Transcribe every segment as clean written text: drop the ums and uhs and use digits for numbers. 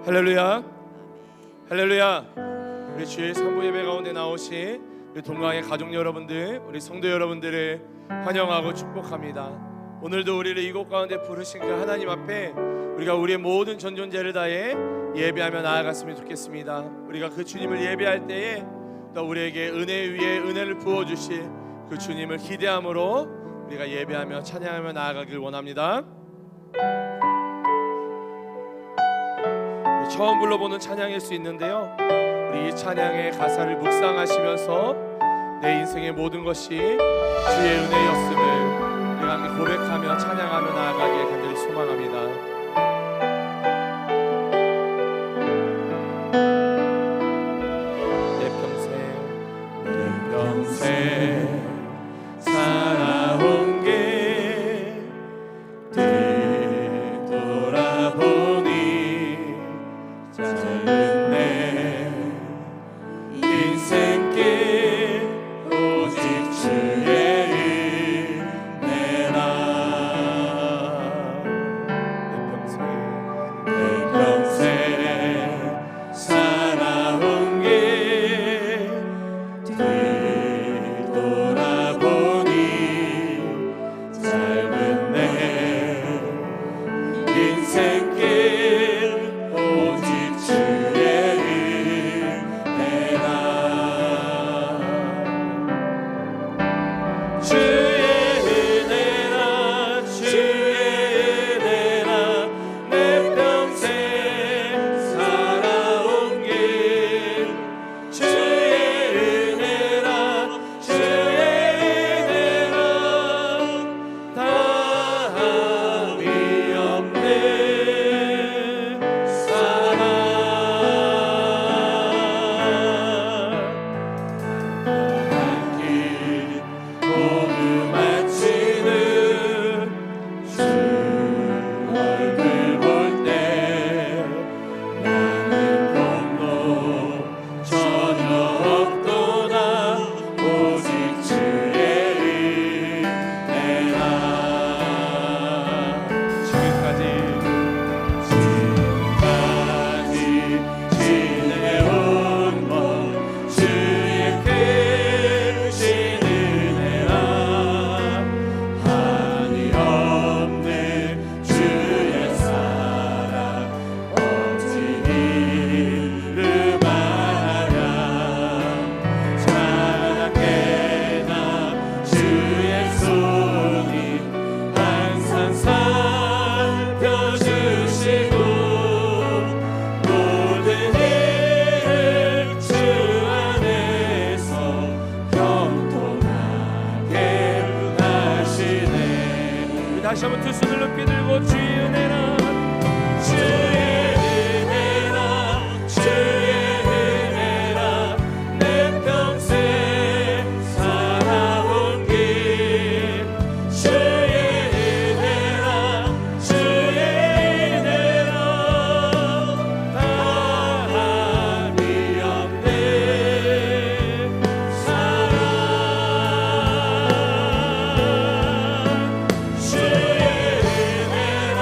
할렐루야, 할렐루야. 우리 주일 3부 예배 가운데 나오신 우리 동강의 가족 여러분들, 우리 성도 여러분들을 환영하고 축복합니다. 오늘도 우리를 이곳 가운데 부르신 그 하나님 앞에 우리가 우리의 모든 전존재를 다해 예배하며 나아갔으면 좋겠습니다. 우리가 그 주님을 예배할 때에 또 우리에게 은혜 위에 은혜를 부어주실 그 주님을 기대함으로 우리가 예배하며 찬양하며 나아가길 원합니다. 처음 불러보는 찬양일 수 있는데요, 우리 이 찬양의 가사를 묵상하시면서 내 인생의 모든 것이 주의 은혜였음을 우리가 함께 고백하며 찬양하며 나아가길 간절히 소망합니다. 내 평생 살아온 게 뒤돌아보니 짧은 내 인생길 오직 주의 은혜라. 내 평생 살아온 게 뒤돌아보니 짧은 내 인생길 오직 주의 은혜라. 주의 은혜라, 주의 은혜라. 내 평생 살아온 길 주의 은혜라, 주의 은혜라. 다함이 없네 사랑. 길 모두 마치는 주 얼굴 볼 때 나는 공로 전혀 없도다 오직 주의 은혜라. 지금까지 지내온 것 주의 크신 은혜라. 한이 없는 주의 사랑 오직 이름 하나. 찬양해 나 주의 손이 항상 살펴주시고 모든 일을 주 안에서 형통하게 하시네. 우리 다시 한번 두 손을 높이 들고 주의 은혜라, 주의 은혜라, 주의 은혜라. 내 평생 살아온 길 주의 은혜라, 주의 은혜라. 다함이 없네 사랑. 주의 은혜라,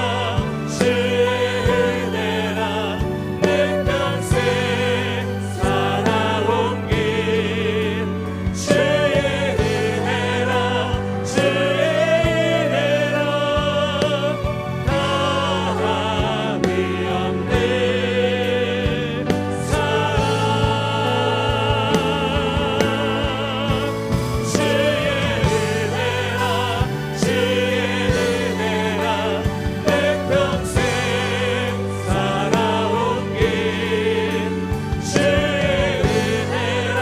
주의 은혜라. 내 평생 살아온 길 주의 은혜라, 주의 은혜라. 다함이 없네 사랑. 주의 은혜라, 주의 은혜라. 내 평생 살아온 길 주의 은혜라,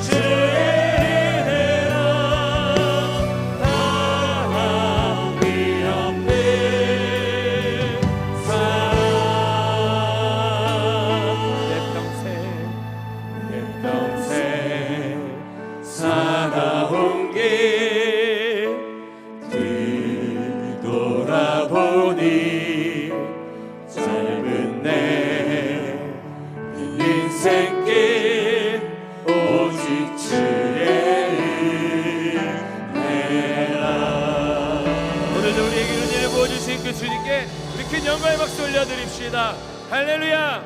주의 은혜라. 다함이 없네 사랑. 내 평생 살아온 길 뒤돌아보니 짧은 내 인생길 오직 주의 은혜라. 오늘도 우리에게 은혜를 부어주신 그 주님께 우리 큰 영광의 박수 올려드립시다. 할렐루야.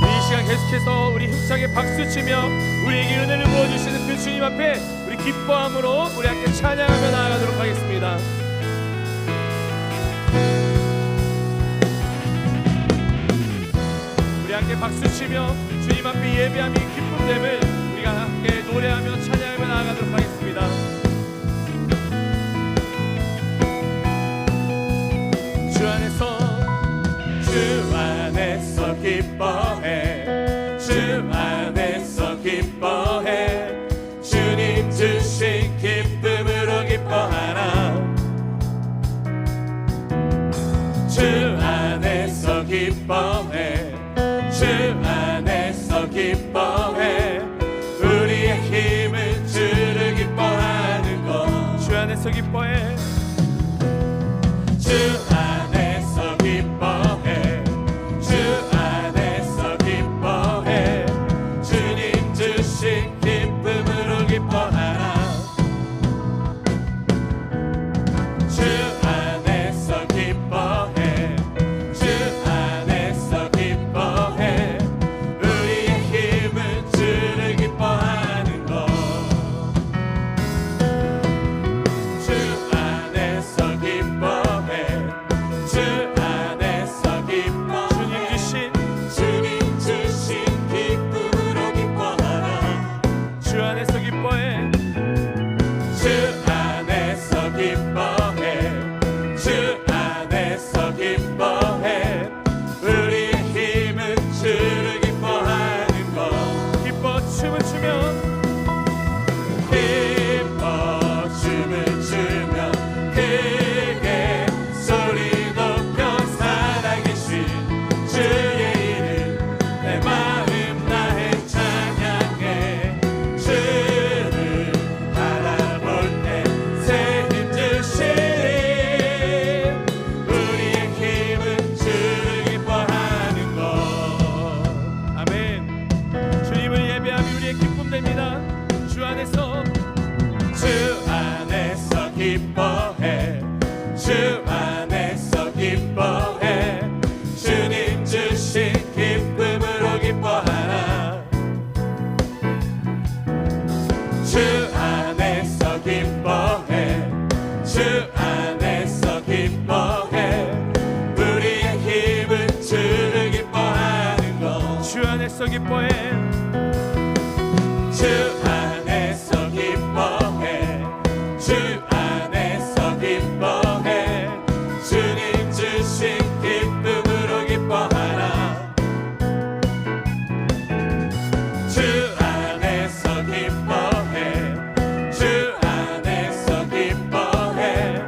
이 시간 계속해서 우리 힘차게 박수치며 우리에게 은혜를 부어주시는 그 주님 앞에 우리 기뻐함으로 우리 함께 찬양하며 나아가도록 하겠습니다. 우리 함께 박수치며 주님 앞에 예배함이 기쁨됨을 우리가 함께 노래하며 찬양하며 나아가도록 하겠습니다. 주 안에서 기뻐해, 주 안에서 기뻐해, 주님 주신 기쁨으로 기뻐하라. 주 안에서 기뻐해, 주 안에서 기뻐해, 우리의 힘은 주를 기뻐하는 것. 주 안에서 기뻐해, 주 안에서 기뻐해, 주 안에서 기뻐해, 주님 주신 기쁨으로 기뻐하라. 주 안에서 기뻐해, 주 안에서 기뻐해, 우리의 힘은 주를 기뻐하는 것. 주 안에서 기뻐해, 주 안에서 기뻐해, 주님 주신 기쁨으로 기뻐하라. 주 안에서 기뻐해, 주 안에서 기뻐해, 주 안에서 기뻐해, 우리의 힘은 주를 기뻐하는 것. 기뻐 춤을 추며, 기뻐 춤을 추며, 크게 소리 높여 살아계신 주의 이름 내 마음 다해 찬양해. 주를 바라볼 때 새 힘 주시니 우리의 힘은 주를 기뻐하는 것. 아멘. 주님을 예배함이 우리의 기쁨됩니다. 주 안에서, 주 안에서 기뻐해, 주 안에서 기뻐해, 주님 주신 기쁨으로 기뻐하라. 주 안에서 기뻐해, 주 안에서 기뻐해, 우리의 힘은 주를 기뻐하는 것. 주 안에서 기뻐해, 주 안에서 기뻐해, 주 안에서 기뻐해, 주님 주신 기쁨으로 기뻐하라. 주 안에서 기뻐해, 주 안에서 기뻐해,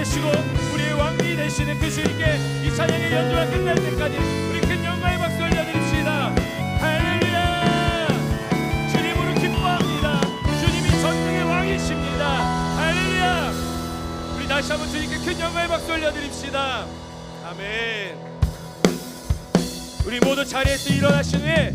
되시고 우리의 왕이 되시는 그 주님께 이 찬양의 연주가 끝날 때까지 우리 큰 영광의 박수 올려드립시다. 할렐루야. 주님으로 기뻐합니다. 주님이 전능의 왕이십니다. 할렐루야. 우리 다시 한번 주님께 큰 영광의 박수 올려드립시다. 아멘. 우리 모두 자리에서 일어나신 후에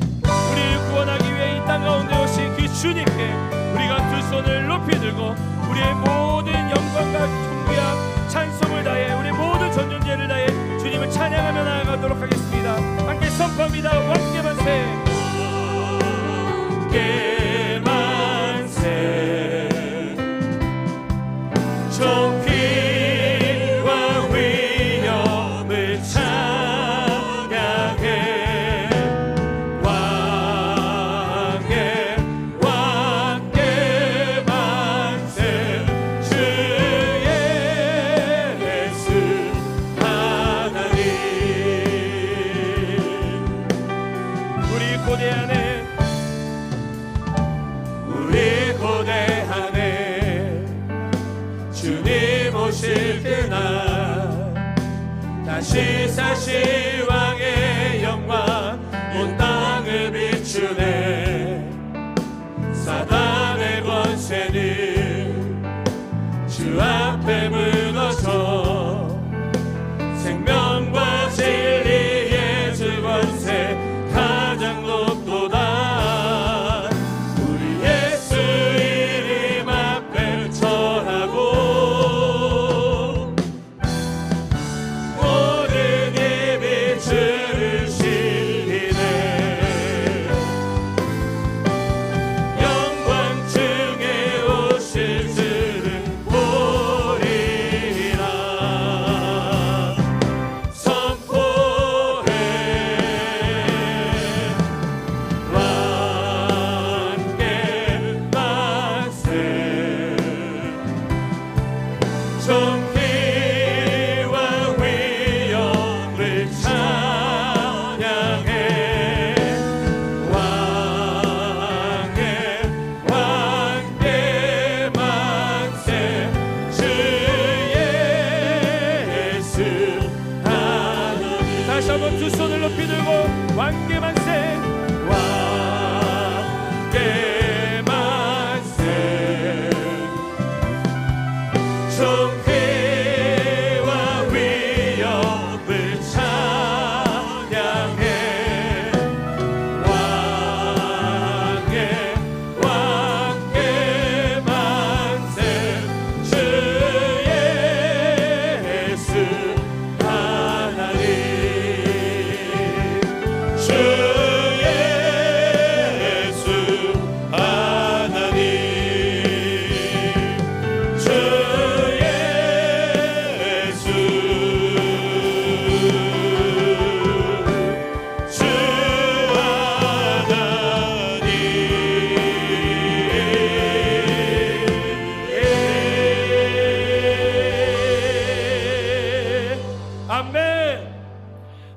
우리를 구원하기 위해 이 땅 가운데 오신 그 주님께 우리가 두 손을 높이 들고 우리의 모든 영광과 존귀와 찬송을 다해 우리 모든 전존재를 다해 주님을 찬양하며 나아가도록 하겠습니다. 함께 선포합니다. 왕께 만세. 왕께 만세. 존귀와 위엄을 찬양해. 왕께 만세. 주의 예수 하나님. 우리 고대하네 주님 오실 그날 다시 사실 왕의 영광 온 땅을 비추네. 사단의 권세는 주 앞에 무너져 생명과 진리의 주 권세 가장 높도다. 우리 예수 이름 앞에 절하고 모든 입이 주를 신리네. 영광 중에 오실 주를 보리라. 선포해. 왕께 만세. 존귀와 위엄을 찬양해. 왕께 만세. 주 예수 하나님. 다시 한번 두 손을 높이 들고 왕께 만세. 왕께 만세. 존귀와 위엄을 찬양해. 왕께 만세. 주 예수 하나님. 주 예수 하나님. 주 예수 주 하나님. 아멘.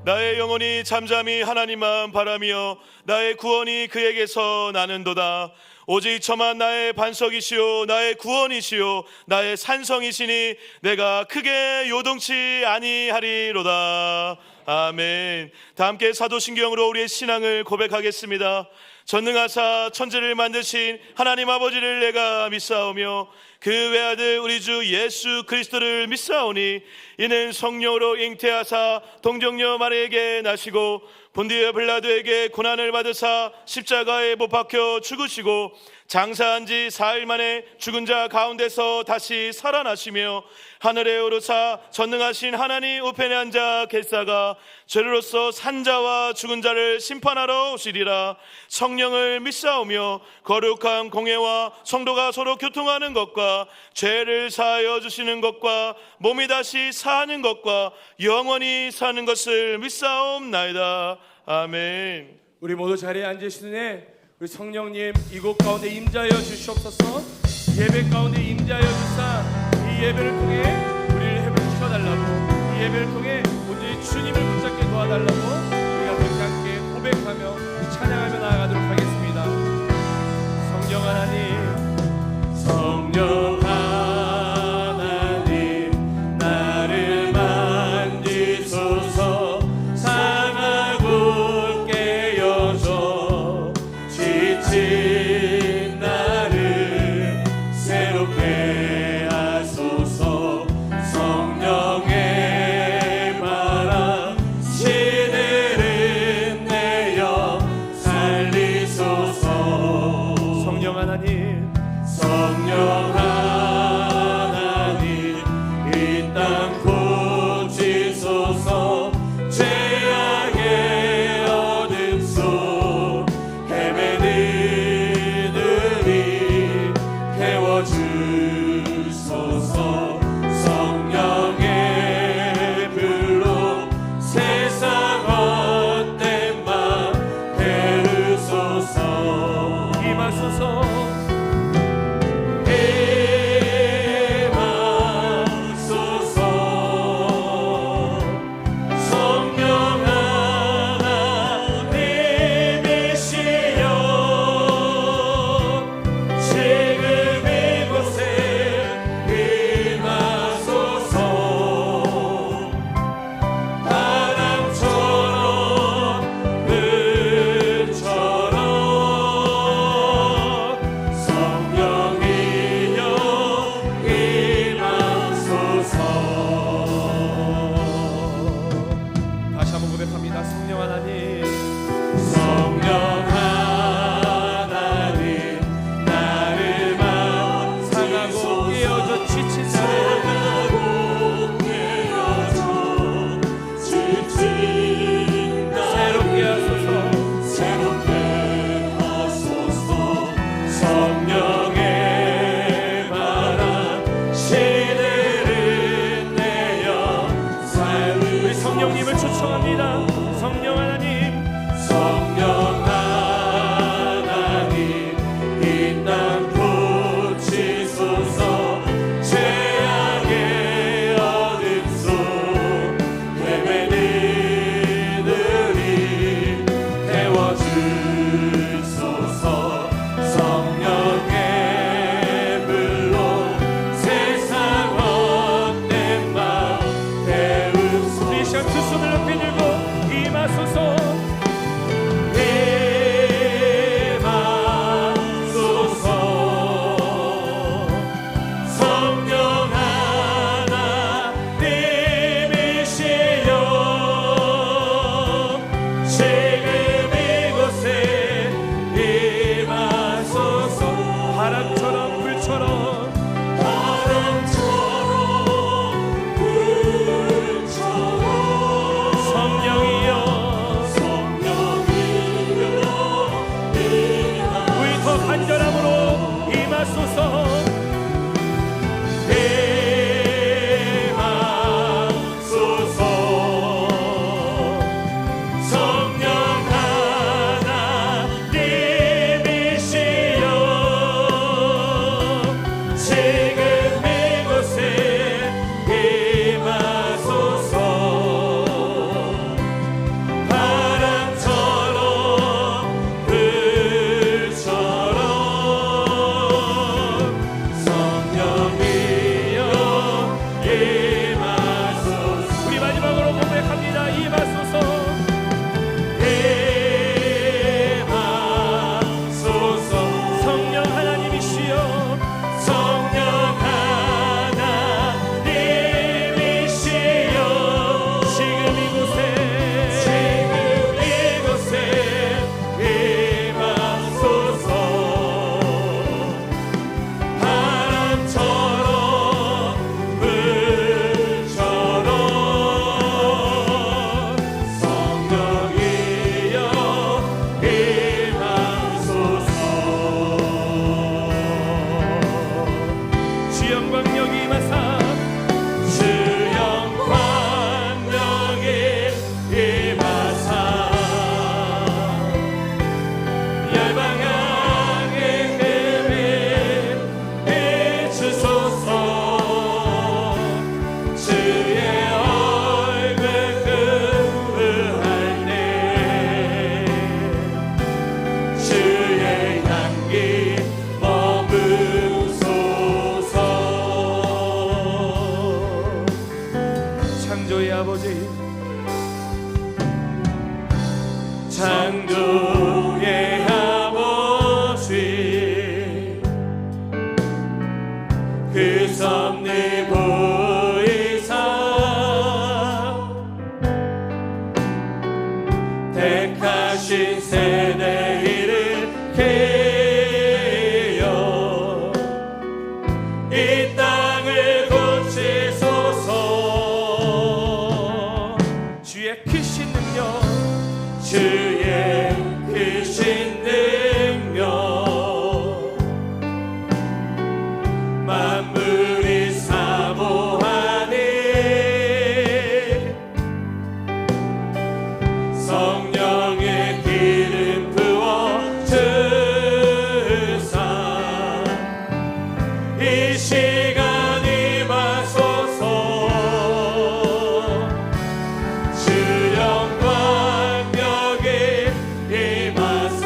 나의 영혼이 잠잠히 하나님만 바라며 나의 구원이 그에게서 나는도다. 오직 저만 나의 반석이시요 나의 구원이시요 나의 산성이시니 내가 크게 요동치 아니하리로다. 아멘. 다 함께 사도신경으로 우리의 신앙을 고백하겠습니다. 전능하사 천지를 만드신 하나님 아버지를 내가 믿사오며 그 외아들 우리 주 예수 그리스도를 믿사오니 이는 성령으로 잉태하사 동정녀 마리에게 나시고 본디오 빌라도에게 고난을 받으사 십자가에 못 박혀 죽으시고 장사한 지 사흘 만에 죽은 자 가운데서 다시 살아나시며 하늘에 오르사 전능하신 하나님 우편에 앉아 계시다가 죄로서 산 자와 죽은 자를 심판하러 오시리라. 성령을 믿사오며 거룩한 공회와 성도가 서로 교통하는 것과 죄를 사하여 주시는 것과 몸이 다시 사는 것과 영원히 사는 것을 믿사옵나이다. 아멘. 우리 모두 자리에 앉으시는 우리 성령님 이곳 가운데 임자하여 주시옵소서. 예배 가운데 임자하여 주사 이 예배를 통해 우리를 회복시켜달라고, 이 예배를 통해 온전히 주님을 붙잡게 도와달라고 우리가 그렇게 함께 고백하며 찬양하며 나아가도록 하겠습니다. 성령 하나님, 성령 하나님, 나 창조의 아버지, 창조의 아버지, 그 섭리 보이사 택하신 세대 일으키여 이 땅을 고치소서. 주의 크신 능력, 주의 크신 능력 만물이 사모하니 성령의 기름 부어 주사 이 시간 임하소서. 주 영광 여기 임하사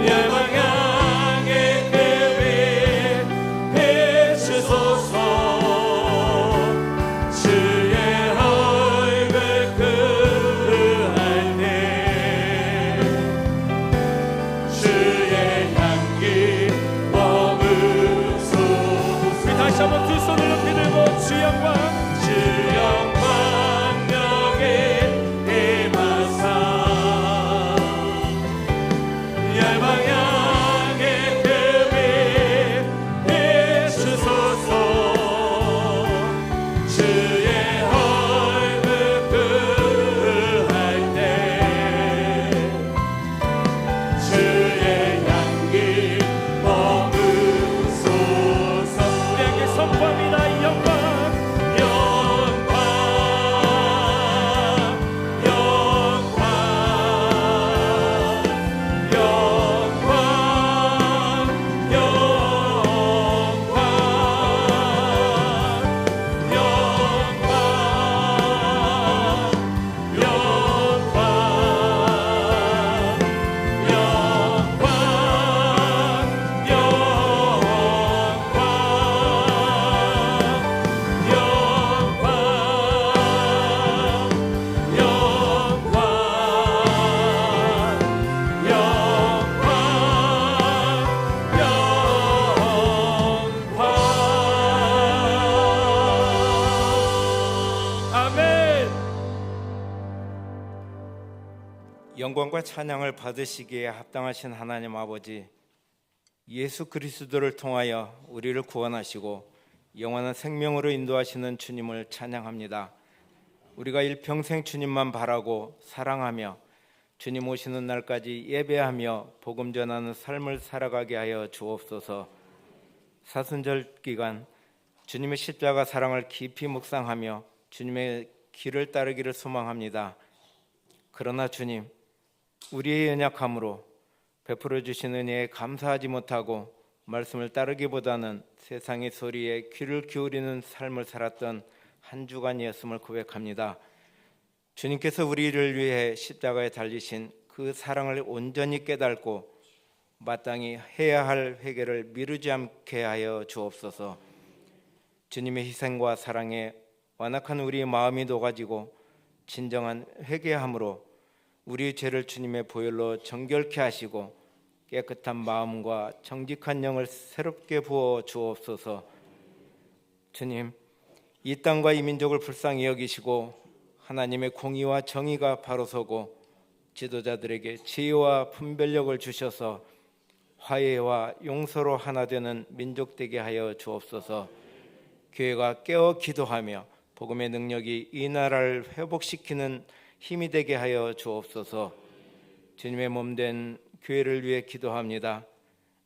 열방 향해 그 빛 비추소서. 주의 얼굴 그할 때 주의 향기 머무소서. 우리 다시 한번 두 손을 높이 들고 주 영광, 주 영광 여기 임하사 열방 향해 그 빛 비추소서. 주의 얼굴 그할 때 주의 향기 머무소서. 우리에게 선포합니다. 이 영광, 영광 영광 영광 영광 아멘. 영광과 찬양을 받으시기에 합당하신 하나님 아버지, 예수 그리스도를 통하여 우리를 구원하시고 영원한 생명으로 인도하시는 주님을 찬양합니다. 우리가 일평생 주님만 바라고 사랑하며 주님 오시는 날까지 예배하며 복음 전하는 삶을 살아가게 하여 주옵소서. 사순절 기간 주님의 십자가 사랑을 깊이 묵상하며 주님의 길을 따르기를 소망합니다. 그러나 주님, 우리의 연약함으로 베풀어 주신 은혜에 감사하지 못하고 말씀을 따르기보다는 세상의 소리에 귀를 기울이는 삶을 살았던 한 주간이었음을 고백합니다. 주님께서 우리를 위해 십자가에 달리신 그 사랑을 온전히 깨닫고 마땅히 해야 할 회개를 미루지 않게 하여 주옵소서. 주님의 희생과 사랑에 완악한 우리의 마음이 녹아지고 진정한 회개함으로 우리의 죄를 주님의 보혈로 정결케 하시고 깨끗한 마음과 정직한 영을 새롭게 부어 주옵소서. 주님, 이 땅과 이 민족을 불쌍히 여기시고 하나님의 공의와 정의가 바로 서고 지도자들에게 지혜와 분별력을 주셔서 화해와 용서로 하나 되는 민족 되게 하여 주옵소서. 교회가 깨어 기도하며 복음의 능력이 이 나라를 회복시키는 힘이 되게 하여 주옵소서. 주님의 몸된 교회를 위해 기도합니다.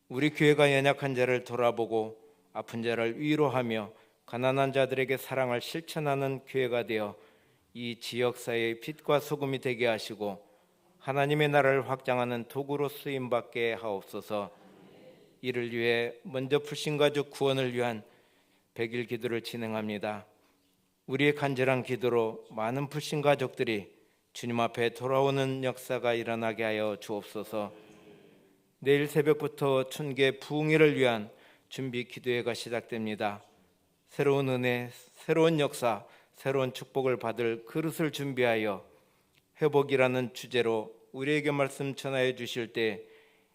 우리 교회가 연약한 자를 돌아보고 아픈 자를 위로하며 가난한 자들에게 사랑을 실천하는 교회가 되어 이 지역사회의 빛과 소금이 되게 하시고 하나님의 나라를 확장하는 도구로 쓰임받게 하옵소서. 이를 위해 먼저 불신가족 구원을 위한 100일 기도를 진행합니다. 우리의 간절한 기도로 많은 불신가족들이 주님 앞에 돌아오는 역사가 일어나게 하여 주옵소서. 내일 새벽부터 춘계 부흥회를 위한 준비 기도회가 시작됩니다. 새로운 은혜, 새로운 역사, 새로운 축복을 받을 그릇을 준비하여 회복이라는 주제로 우리에게 말씀 전하여 주실 때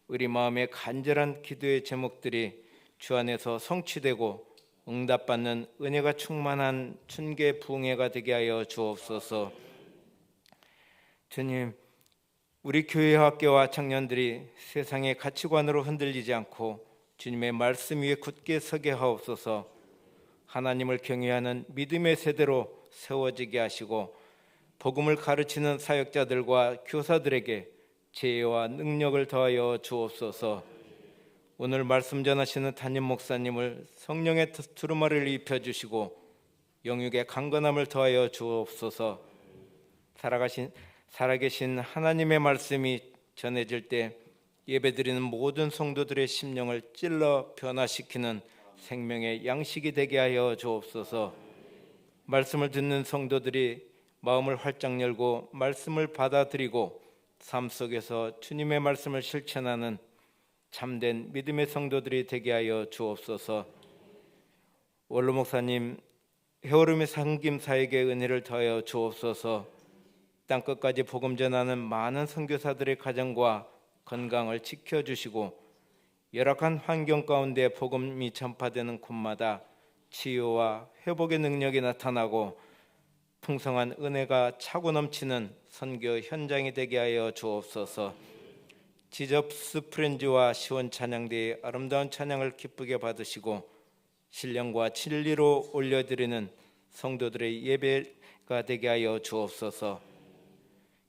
우리 마음의 간절한 기도의 제목들이 주 안에서 성취되고 응답받는 은혜가 충만한 춘계 부흥회가 되게 하여 주옵소서. 주님, 우리 교회 학교와 청년들이 세상의 가치관으로 흔들리지 않고 주님의 말씀 위에 굳게 서게 하옵소서. 하나님을 경외하는 믿음의 세대로 세워지게 하시고 복음을 가르치는 사역자들과 교사들에게 지혜와 능력을 더하여 주옵소서. 오늘 말씀 전하시는 담임 목사님을 성령의 두루마리를 입혀주시고 영육의 강건함을 더하여 주옵소서. 살아계신 하나님의 말씀이 전해질 때 예배드리는 모든 성도들의 심령을 찔러 변화시키는 생명의 양식이 되게 하여 주옵소서. 말씀을 듣는 성도들이 마음을 활짝 열고 말씀을 받아들이고 삶 속에서 주님의 말씀을 실천하는 참된 믿음의 성도들이 되게 하여 주옵소서. 원로 목사님, 헤어름의 섬김사에게 은혜를 더하여 주옵소서. 땅끝까지 복음 전하는 많은 선교사들의 가정과 건강을 지켜주시고 열악한 환경 가운데 복음이 전파되는 곳마다 치유와 회복의 능력이 나타나고 풍성한 은혜가 차고 넘치는 선교 현장이 되게 하여 주옵소서. 지저스 프렌즈와 시원 찬양대의 아름다운 찬양을 기쁘게 받으시고 신령과 진리로 올려드리는 성도들의 예배가 되게 하여 주옵소서.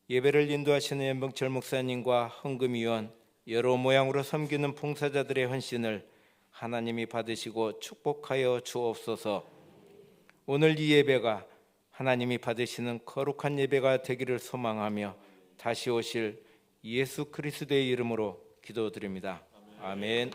예배를 인도하시는 연병철 목사님과 헌금위원, 여러 모양으로 섬기는 봉사자들의 헌신을 하나님이 받으시고 축복하여 주옵소서. 오늘 이 예배가 하나님이 받으시는 거룩한 예배가 되기를 소망하며 다시 오실 예수 그리스도의 이름으로 기도드립니다. 아멘.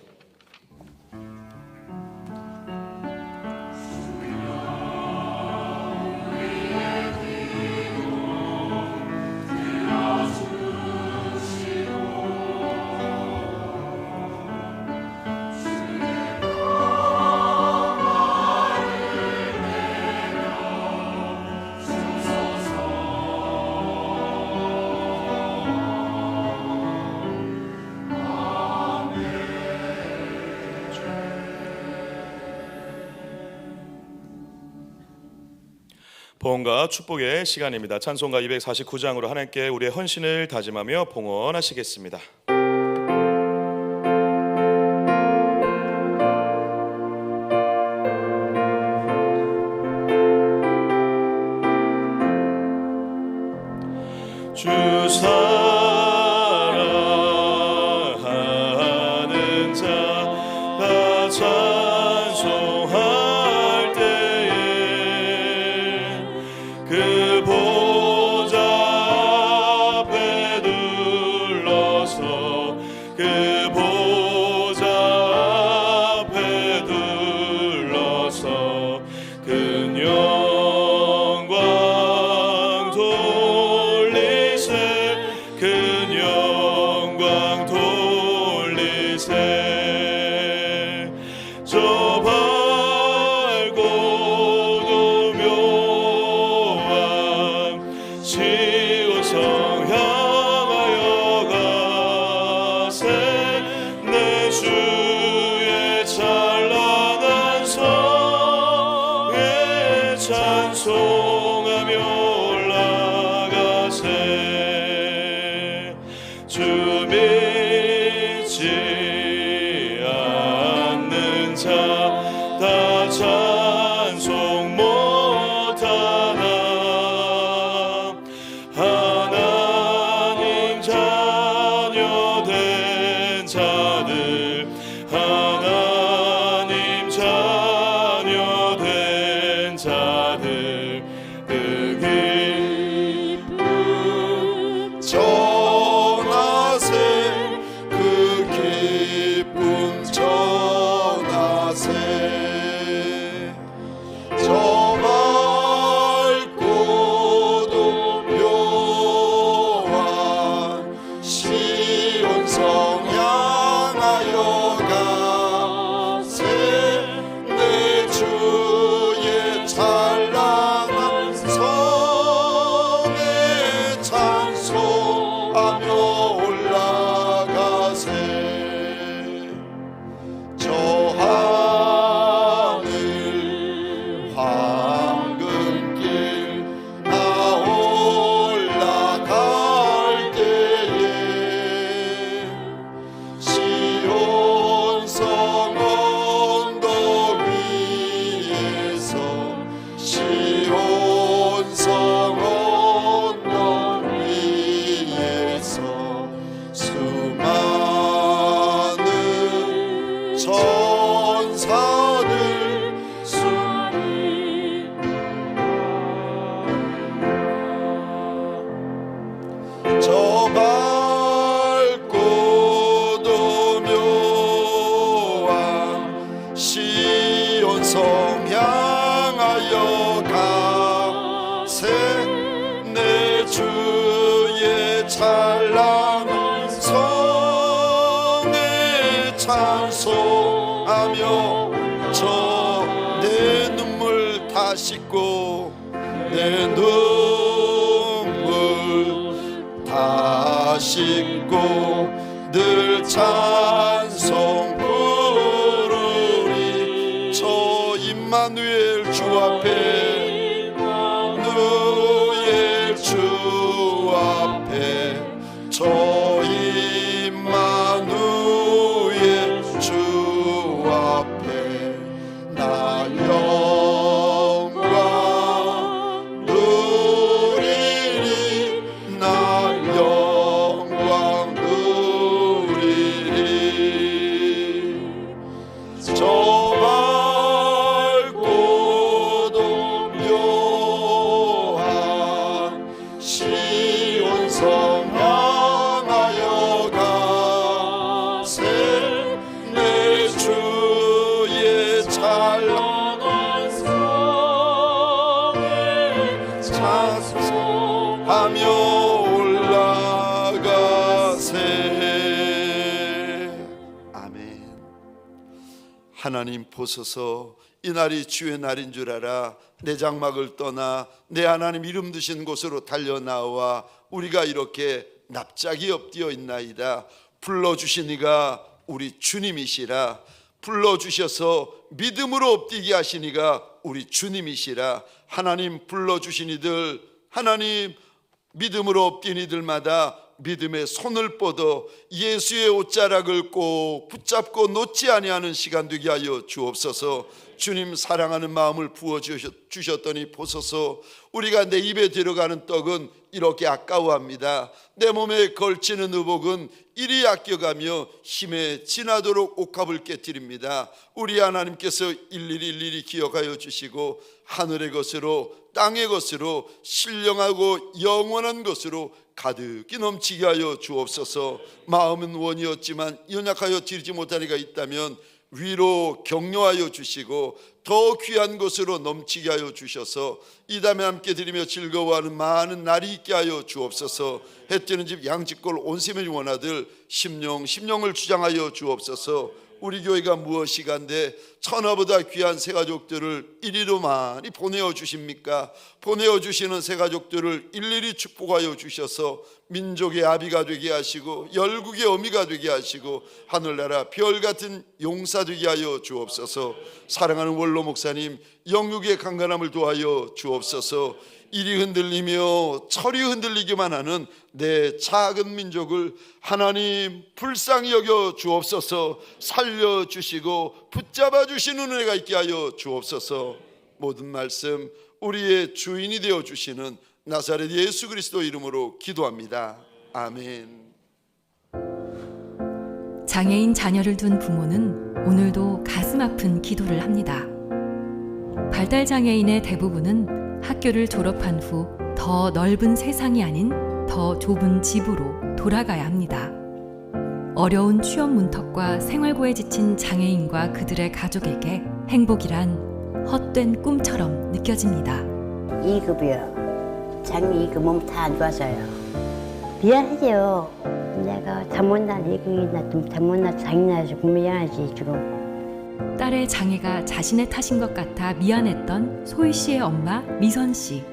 봉헌과 축복의 시간입니다. 찬송가 249장으로 하나님께 우리의 헌신을 다짐하며 봉헌하시겠습니다. 주 사랑하는 자 다 찬송할 때에 그 보좌 앞에 둘러서 그 보좌 앞에 둘러서 그 영광 돌리세 그 영광 돌리세 저 밝고도 묘한 시온성 향하여 가세 내 주의 찬란한 성에 찬송하며 올라가세 주 믿지 않는 자 다 찬송 못하나 하나님 자녀 된 자들 하나님 자녀 된 자들 그 기쁨 전하세 그 기쁨 전하세 저 밝고도 묘한 시온성 향하여 가세 내 주 황금길 나 올라갈 때에 시온성 언덕 위에서 시온성 언덕 위에서 수많은 천사들 저 밝고 도묘한 시온성 향하여 가세 내 주의 찬란한 성에 찬송하며 저 내 눈물 다 씻고 내 눈물 다 씻고 늘 찬송 부르리 저 임마누엘 주 앞에 임마누엘 주 앞에 저 임마누엘 주 앞에 나 영광 누리리 나 영광 누리리 저 밝고도 묘한 시온성 향하여 가세 내 주의 찬란한 성에 찬송하며 올라가세. 아멘. 하나님 보소서 이 날이 주의 날인 줄 알아 내 장막을 떠나 내 하나님 이름 드신 곳으로 달려나와 우리가 이렇게 납작이 엎드려 있나이다. 불러주신 이가 우리 주님이시라. 불러주셔서 믿음으로 엎드리게 하신 이가 우리 주님이시라. 하나님 불러주신 이들, 하나님 믿음으로 엎드린 이들마다 믿음의 손을 뻗어 예수의 옷자락을 꼭 붙잡고 놓지 아니하는 시간 되게 하여 주옵소서. 주님 사랑하는 마음을 부어주셨더니 보소서 우리가 내 입에 들어가는 떡은 이렇게 아까워합니다. 내 몸에 걸치는 의복은 이리 아껴가며 힘에 지나도록 옥합을 깨뜨립니다. 우리 하나님께서 일일이 기억하여 주시고 하늘의 것으로 땅의 것으로 신령하고 영원한 것으로 가득히 넘치게 하여 주옵소서. 마음은 원이었지만 연약하여 드리지 못한 이가 있다면 위로 격려하여 주시고 더 귀한 것으로 넘치게 하여 주셔서 이 다음에 함께 드리며 즐거워하는 많은 날이 있게 하여 주옵소서. 해 뜨는 집 양직골 온세면 원아들 심령을 주장하여 주옵소서. 우리 교회가 무엇이간데 천하보다 귀한 새 가족들을 이리로 많이 보내어 주십니까? 보내어 주시는 새 가족들을 일일이 축복하여 주셔서 민족의 아비가 되게 하시고 열국의 어미가 되게 하시고 하늘나라 별 같은 용사 되게 하여 주옵소서. 사랑하는 원로 목사님 영육의 강건함을 도하여 주옵소서. 이리 흔들리며 철이 흔들리기만 하는 내 작은 민족을 하나님 불쌍히 여겨 주옵소서. 살려주시고 붙잡아 주시는 은혜가 있게 하여 주옵소서. 모든 말씀 우리의 주인이 되어 주시는 나사렛 예수 그리스도 이름으로 기도합니다. 아멘. 장애인 자녀를 둔 부모는 오늘도 가슴 아픈 기도를 합니다. 발달 장애인의 대부분은 학교를 졸업한 후 더 넓은 세상이 아닌 더 좁은 집으로 돌아가야 합니다. 어려운 취업 문턱과 생활고에 지친 장애인과 그들의 가족에게 행복이란 헛된 꿈처럼 느껴집니다. 2급이요. 장애 2급 몸 다 안 좋아서요. 미안하죠. 내가 잘못난 애기나 좀 잘못난 장애나서 미안하지 지금. 딸의 장애가 자신의 탓인 것 같아 미안했던 소희 씨의 엄마 미선 씨.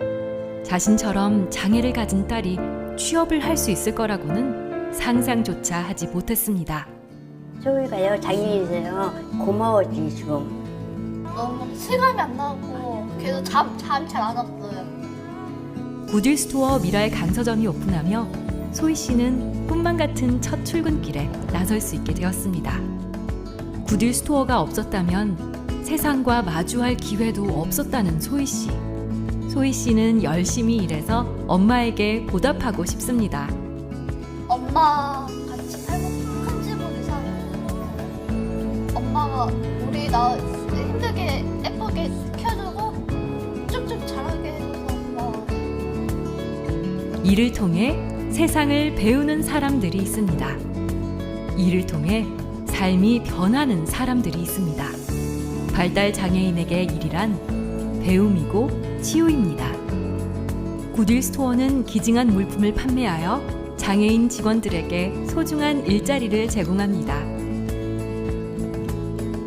자신처럼 장애를 가진 딸이 취업을 할 수 있을 거라고는 상상조차 하지 못했습니다. 소희가요 장애인이세요. 고마워지 지금. 너무 실감이 안 나고 계속 잠 잘 안 왔어요. 구딜스토어 미라의 강서점이 오픈하며 소희 씨는 꿈만 같은 첫 출근길에 나설 수 있게 되었습니다. 구딜스토어가 없었다면 세상과 마주할 기회도 없었다는 소희 씨. 소희 씨는 열심히 일해서 엄마에게 보답하고 싶습니다. 엄마 같이 살고 큰 집으로 이사를. 엄마가 우리 나 힘들게 예쁘게 키워주고 쭉쭉 자라게 해줘서 고마워. 이를 통해 세상을 배우는 사람들이 있습니다. 이를 통해 삶이 변하는 사람들이 있습니다. 발달 장애인에게 일이란 배움이고 치유입니다. 구딜스토어는 기증한 물품을 판매하여 장애인 직원들에게 소중한 일자리를 제공합니다.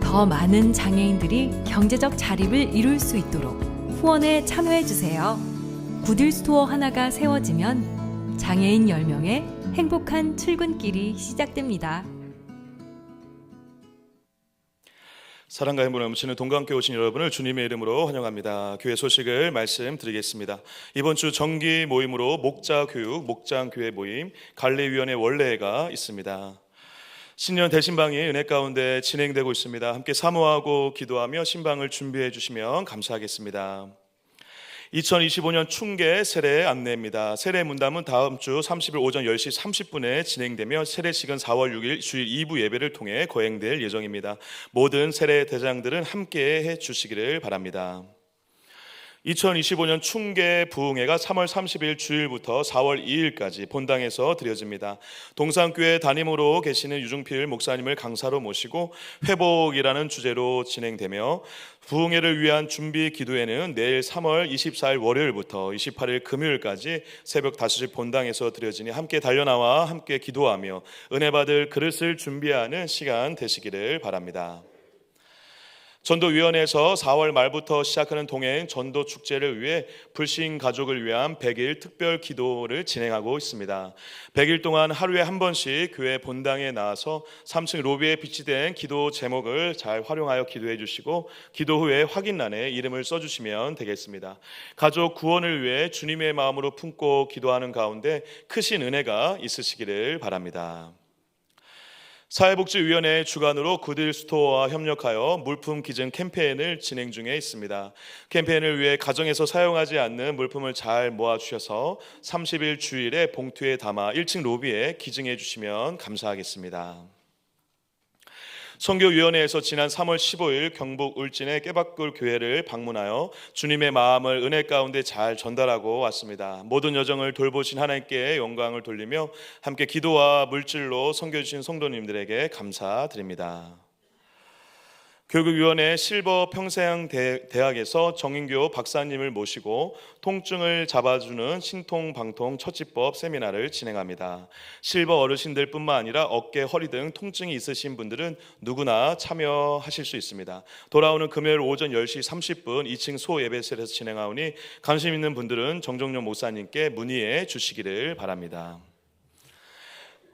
더 많은 장애인들이 경제적 자립을 이룰 수 있도록 후원에 참여해 주세요. 구딜스토어 하나가 세워지면 장애인 10명의 행복한 출근길이 시작됩니다. 사랑과 행복을 넘치는 동감교회 오신 여러분을 주님의 이름으로 환영합니다. 교회 소식을 말씀드리겠습니다. 이번 주 정기 모임으로 목자교육, 목장교회 모임, 갈례위원회 원례회가 있습니다. 신년 대신방이 은혜 가운데 진행되고 있습니다. 함께 사모하고 기도하며 신방을 준비해 주시면 감사하겠습니다. 2025년 충계 세례 안내입니다. 세례 문담은 다음 주 30일 오전 10시 30분에 진행되며 세례식은 4월 6일 주일 2부 예배를 통해 거행될 예정입니다. 모든 세례 대장들은 함께 해 주시기를 바랍니다. 2025년 충계 부흥회가 3월 30일 주일부터 4월 2일까지 본당에서 드려집니다. 동산교회 담임으로 계시는 유중필 목사님을 강사로 모시고 회복이라는 주제로 진행되며 부흥회를 위한 준비 기도회는 내일 3월 24일 월요일부터 28일 금요일까지 새벽 5시 본당에서 드려지니 함께 달려나와 함께 기도하며 은혜 받을 그릇을 준비하는 시간 되시기를 바랍니다. 전도위원회에서 4월 말부터 시작하는 동행 전도 축제를 위해 불신 가족을 위한 100일 특별 기도를 진행하고 있습니다. 100일 동안 하루에 한 번씩 교회 본당에 나와서 3층 로비에 비치된 기도 제목을 잘 활용하여 기도해 주시고 기도 후에 확인란에 이름을 써주시면 되겠습니다. 가족 구원을 위해 주님의 마음으로 품고 기도하는 가운데 크신 은혜가 있으시기를 바랍니다. 사회복지위원회 주관으로 구딜스토어와 협력하여 물품 기증 캠페인을 진행 중에 있습니다. 캠페인을 위해 가정에서 사용하지 않는 물품을 잘 모아주셔서 30일 주일에 봉투에 담아 1층 로비에 기증해 주시면 감사하겠습니다. 선교위원회에서 지난 3월 15일 경북 울진의 깨박굴 교회를 방문하여 주님의 마음을 은혜 가운데 잘 전달하고 왔습니다. 모든 여정을 돌보신 하나님께 영광을 돌리며 함께 기도와 물질로 섬겨주신 성도님들에게 감사드립니다. 교육위원회 실버 평생대학에서 정인교 박사님을 모시고 통증을 잡아주는 신통방통 처치법 세미나를 진행합니다. 실버 어르신들 뿐만 아니라 어깨, 허리 등 통증이 있으신 분들은 누구나 참여하실 수 있습니다. 돌아오는 금요일 오전 10시 30분 2층 소예배실에서 진행하오니 관심 있는 분들은 정정용 목사님께 문의해 주시기를 바랍니다.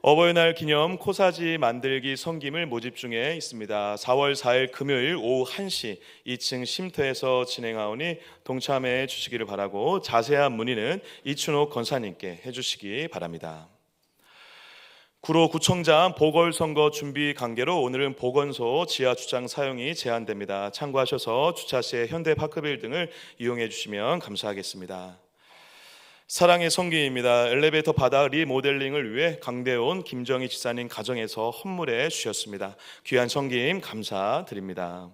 어버이날 기념 코사지 만들기 섬김을 모집 중에 있습니다. 4월 4일 금요일 오후 1시 2층 쉼터에서 진행하오니 동참해 주시기를 바라고 자세한 문의는 이춘옥 권사님께 해주시기 바랍니다. 구로 구청장 보궐선거 준비 관계로 오늘은 보건소 지하 주차장 사용이 제한됩니다. 참고하셔서 주차 시에 현대파크빌 등을 이용해 주시면 감사하겠습니다. 사랑의 성기입니다. 엘리베이터 바닥 리모델링을 위해 강대온 김정희 지사님 가정에서 헌물해 주셨습니다. 귀한 성기임 감사드립니다.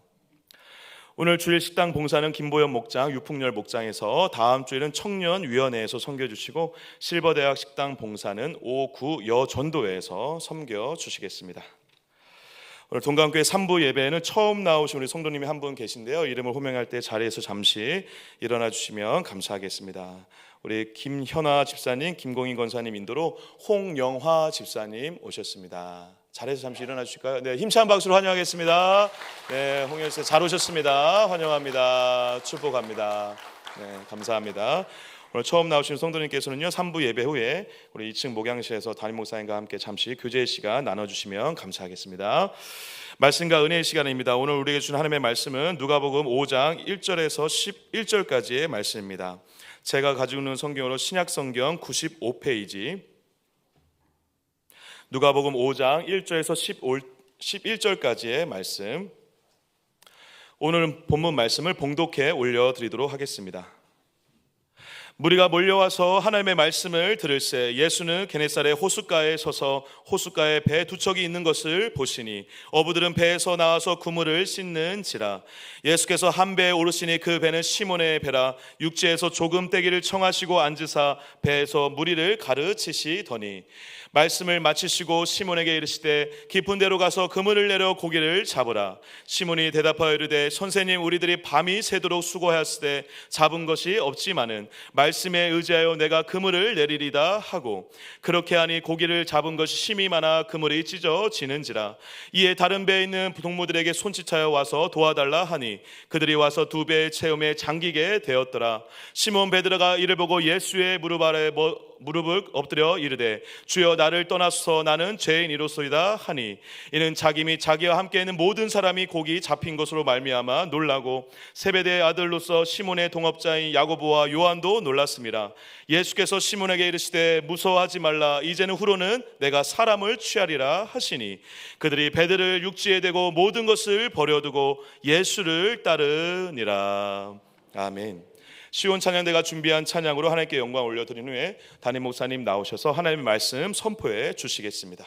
오늘 주일 식당 봉사는 김보현 목장, 유풍열 목장에서, 다음 주일은 청년위원회에서 섬겨주시고 실버대학 식당 봉사는 5구 여전도회에서 섬겨주시겠습니다. 오늘 동감교회 3부 예배에는 처음 나오신 우리 성도님이 한 분 계신데요. 이름을 호명할 때 자리에서 잠시 일어나 주시면 감사하겠습니다. 우리 김현아 집사님, 김공인 권사님 인도로 홍영화 집사님 오셨습니다. 자리에서 잠시 일어나 주실까요? 네, 힘찬 박수로 환영하겠습니다. 네, 홍현 씨 잘 오셨습니다. 환영합니다. 축복합니다. 네, 감사합니다. 오늘 처음 나오신 성도님께서는요 3부 예배 후에 우리 2층 목양실에서 담임 목사님과 함께 잠시 교제 시간 나눠주시면 감사하겠습니다. 말씀과 은혜의 시간입니다. 오늘 우리에게 주신 하나님의 말씀은 누가복음 5장 1절에서 11절까지의 말씀입니다. 제가 가지고 있는 성경으로 신약성경 95페이지 누가복음 5장 1절에서 11절까지의 말씀, 오늘 본문 말씀을 봉독해 올려드리도록 하겠습니다. 무리가 몰려와서 하나님의 말씀을 들을새 예수는 게네사렛 호숫가에 서서 호숫가에 배 두 척이 있는 것을 보시니 어부들은 배에서 나와서 그물을 씻는지라. 예수께서 한 배에 오르시니 그 배는 시몬의 배라. 육지에서 조금 떼기를 청하시고 앉으사 배에서 무리를 가르치시더니 말씀을 마치시고 시몬에게 이르시되 깊은 데로 가서 그물을 내려 고기를 잡으라. 시몬이 대답하여 이르되 선생님, 우리들이 밤이 새도록 수고하였으되 잡은 것이 없지만은 말씀에 의지하여 내가 그물을 내리리다 하고, 그렇게 하니 고기를 잡은 것이 심히 많아 그물이 찢어지는지라. 이에 다른 배에 있는 동무들에게 손짓하여 와서 도와달라 하니 그들이 와서 두 배의 체험에 잠기게 되었더라. 시몬 베드로가 이를 보고 예수의 무릎 아래 무릎을 엎드려 이르되 주여 나를 떠나소서 나는 죄인이로소이다 하니, 이는 자기 및 자기와 함께 있는 모든 사람이 고기 잡힌 것으로 말미암아 놀라고 세베대의 아들로서 시몬의 동업자인 야고보와 요한도 놀랐습니다. 예수께서 시몬에게 이르시되 무서워하지 말라. 이제는 후로는 내가 사람을 취하리라 하시니 그들이 배들을 육지에 대고 모든 것을 버려두고 예수를 따르니라. 아멘. 시온 찬양대가 준비한 찬양으로 하나님께 영광 올려드린 후에 담임 목사님 나오셔서 하나님의 말씀 선포해 주시겠습니다.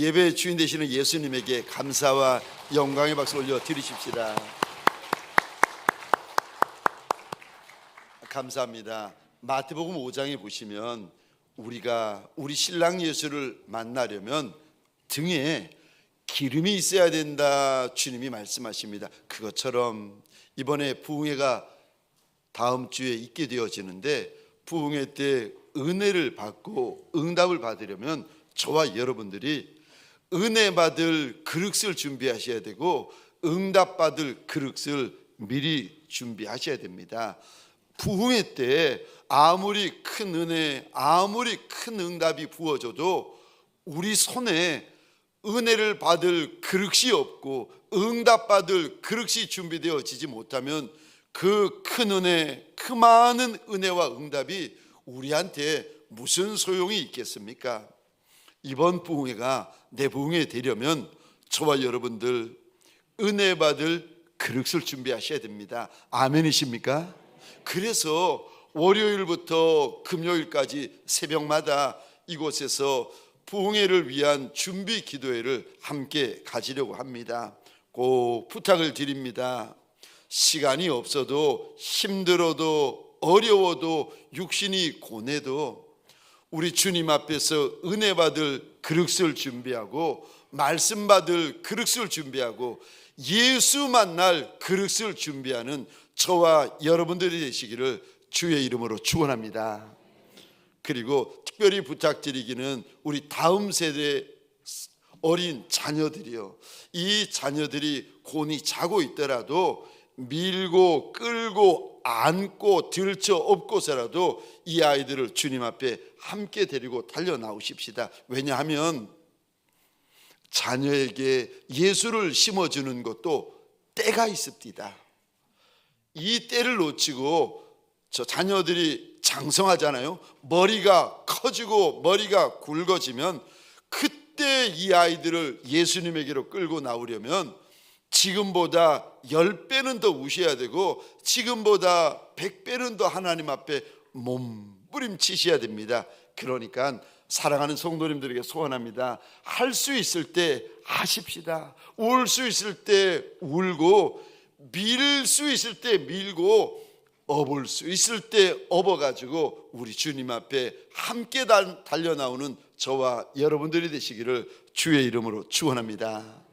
예배의 주인 되시는 예수님에게 감사와 영광의 박수 올려 드리십시다. 감사합니다. 마태복음 5장에 보시면 우리가 우리 신랑 예수를 만나려면 등에 기름이 있어야 된다 주님이 말씀하십니다. 그것처럼 이번에 부흥회가 다음 주에 있게 되어지는데 부흥회 때 은혜를 받고 응답을 받으려면 저와 여러분들이 은혜 받을 그릇을 준비하셔야 되고 응답 받을 그릇을 미리 준비하셔야 됩니다. 부흥회 때 아무리 큰 은혜, 아무리 큰 응답이 부어져도 우리 손에 은혜를 받을 그릇이 없고 응답 받을 그릇이 준비되어지지 못하면 그 큰 은혜, 그 많은 은혜와 응답이 우리한테 무슨 소용이 있겠습니까? 이번 부흥회가 내 부흥회 되려면 저와 여러분들 은혜 받을 그릇을 준비하셔야 됩니다. 아멘이십니까? 그래서 월요일부터 금요일까지 새벽마다 이곳에서 부흥회를 위한 준비 기도회를 함께 가지려고 합니다. 꼭 부탁을 드립니다. 시간이 없어도 힘들어도 어려워도 육신이 고뇌도 우리 주님 앞에서 은혜 받을 그릇을 준비하고 말씀 받을 그릇을 준비하고 예수 만날 그릇을 준비하는 저와 여러분들이 되시기를 주의 이름으로 축원합니다. 그리고 특별히 부탁드리기는 우리 다음 세대 어린 자녀들이요, 이 자녀들이 곤히 자고 있더라도 밀고 끌고 안고 들쳐 업고서라도 이 아이들을 주님 앞에 함께 데리고 달려 나오십시다. 왜냐하면 자녀에게 예수를 심어주는 것도 때가 있습니다. 이 때를 놓치고 저 자녀들이 장성하잖아요. 머리가 커지고 머리가 굵어지면 그때 이 아이들을 예수님에게로 끌고 나오려면 지금보다 10배는 더 우셔야 되고 지금보다 100배는 더 하나님 앞에 몸부림치셔야 됩니다. 그러니까 사랑하는 성도님들에게 소원합니다. 할 수 있을 때 하십시다. 울 수 있을 때 울고 밀 수 있을 때 밀고 업을 수 있을 때 업어가지고 우리 주님 앞에 함께 달려나오는 저와 여러분들이 되시기를 주의 이름으로 축원합니다.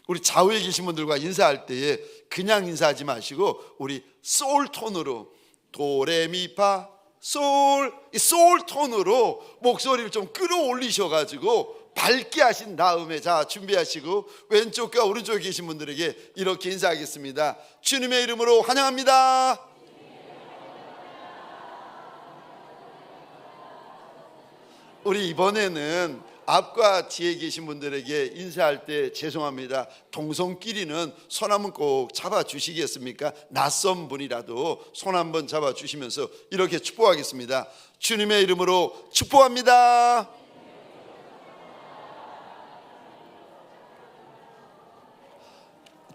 우리 좌우에 계신 분들과 인사할 때에 그냥 인사하지 마시고 우리 소울 톤으로 도레미파 솔, 이 소울 톤으로 목소리를 좀 끌어올리셔가지고 밝게 하신 다음에 자 준비하시고 왼쪽과 오른쪽에 계신 분들에게 이렇게 인사하겠습니다. 주님의 이름으로 환영합니다. 우리 이번에는 앞과 뒤에 계신 분들에게 인사할 때 죄송합니다. 동성끼리는 손 한번 꼭 잡아주시겠습니까? 낯선 분이라도 손 한번 잡아주시면서 이렇게 축복하겠습니다. 주님의 이름으로 축복합니다.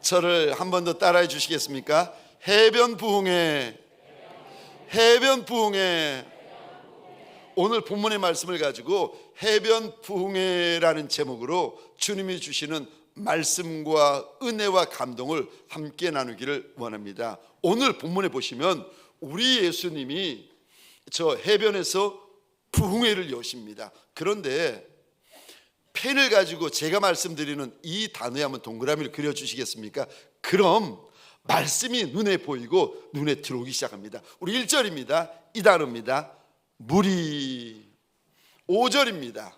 저를 한 번 더 따라해 주시겠습니까? 해변 부흥회, 해변 부흥회. 오늘 본문의 말씀을 가지고 해변 부흥회라는 제목으로 주님이 주시는 말씀과 은혜와 감동을 함께 나누기를 원합니다. 오늘 본문에 보시면 우리 예수님이 저 해변에서 부흥회를 여십니다. 그런데 펜을 가지고 제가 말씀드리는 이 단어에 한번 동그라미를 그려주시겠습니까? 그럼 말씀이 눈에 보이고 눈에 들어오기 시작합니다. 우리 1절입니다. 이 단어입니다. 무리. 5절입니다.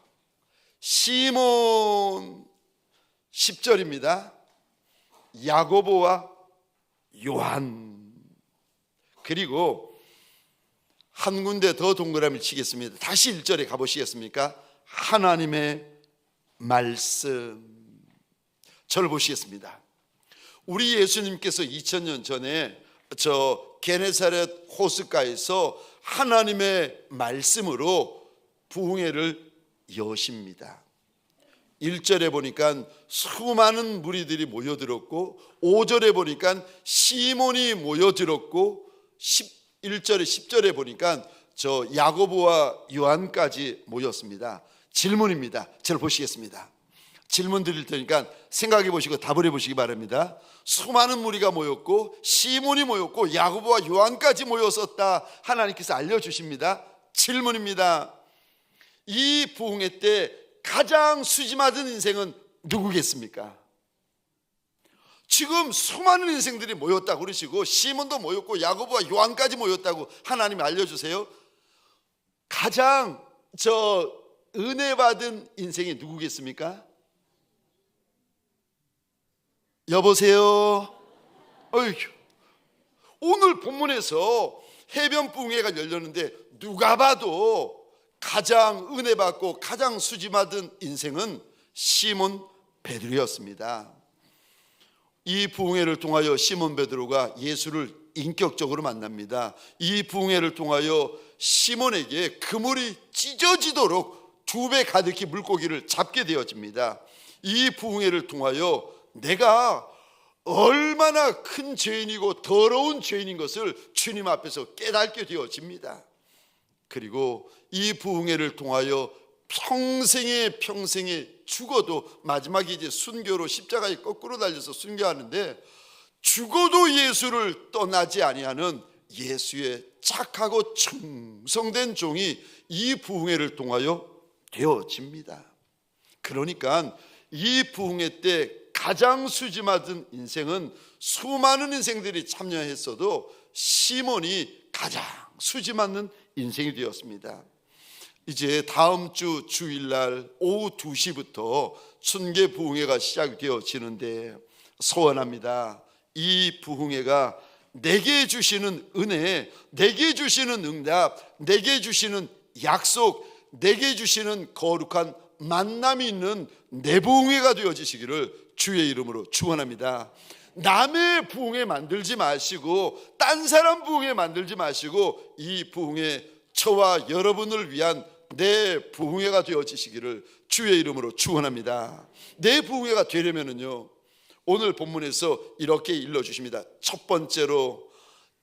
시몬. 10절입니다. 야고보와 요한. 그리고 한 군데 더 동그라미를 치겠습니다. 다시 1절에 가보시겠습니까? 하나님의 말씀. 저를 보시겠습니다. 우리 예수님께서 2000년 전에 저 게네사렛 호숫가에서 하나님의 말씀으로 부흥회를 여십니다. 1절에 보니까 수많은 무리들이 모여들었고 5절에 보니까 시몬이 모여들었고 1절에 10절에 보니까 저 야고보와 요한까지 모였습니다. 질문입니다. 저를 보시겠습니다. 질문 드릴 테니까 생각해 보시고 답을 해 보시기 바랍니다. 수많은 무리가 모였고 시몬이 모였고 야고보와 요한까지 모였었다 하나님께서 알려주십니다. 질문입니다. 이 부흥회 때 가장 수지맞은 인생은 누구겠습니까? 지금 수많은 인생들이 모였다고 그러시고 시몬도 모였고 야고보와 요한까지 모였다고 하나님이 알려주세요. 가장 은혜 받은 인생이 누구겠습니까? 여보세요? 어휴, 오늘 본문에서 해변 부흥회가 열렸는데 누가 봐도 가장 은혜 받고 가장 수지 받은 인생은 시몬 베드로였습니다. 이 부흥회를 통하여 시몬 베드로가 예수를 인격적으로 만납니다. 이 부흥회를 통하여 시몬에게 그물이 찢어지도록 2배 가득히 물고기를 잡게 되어집니다. 이 부흥회를 통하여 내가 얼마나 큰 죄인이고 더러운 죄인인 것을 주님 앞에서 깨닫게 되어집니다. 그리고 이 부흥회를 통하여 평생에 죽어도 마지막에 이제 순교로 십자가에 거꾸로 달려서 순교하는데 죽어도 예수를 떠나지 아니하는 예수의 착하고 충성된 종이 이 부흥회를 통하여 되어집니다. 그러니까 이 부흥회 때 가장 수지맞은 인생은 수많은 인생들이 참여했어도 시몬이 가장 수지맞는 인생이 되었습니다. 이제 다음 주 주일날 오후 2시부터 순계 부흥회가 시작되어지는데 소원합니다. 이 부흥회가 내게 주시는 은혜, 내게 주시는 응답, 내게 주시는 약속, 내게 주시는 거룩한 만남이 있는 내 부흥회가 되어지시기를 주의 이름으로 축원합니다. 남의 부흥회 만들지 마시고 딴 사람 부흥회 만들지 마시고 이 부흥회 저와 여러분을 위한 내 부흥회가 되어지시기를 주의 이름으로 축원합니다. 내 부흥회가 되려면은요, 오늘 본문에서 이렇게 일러주십니다. 첫 번째로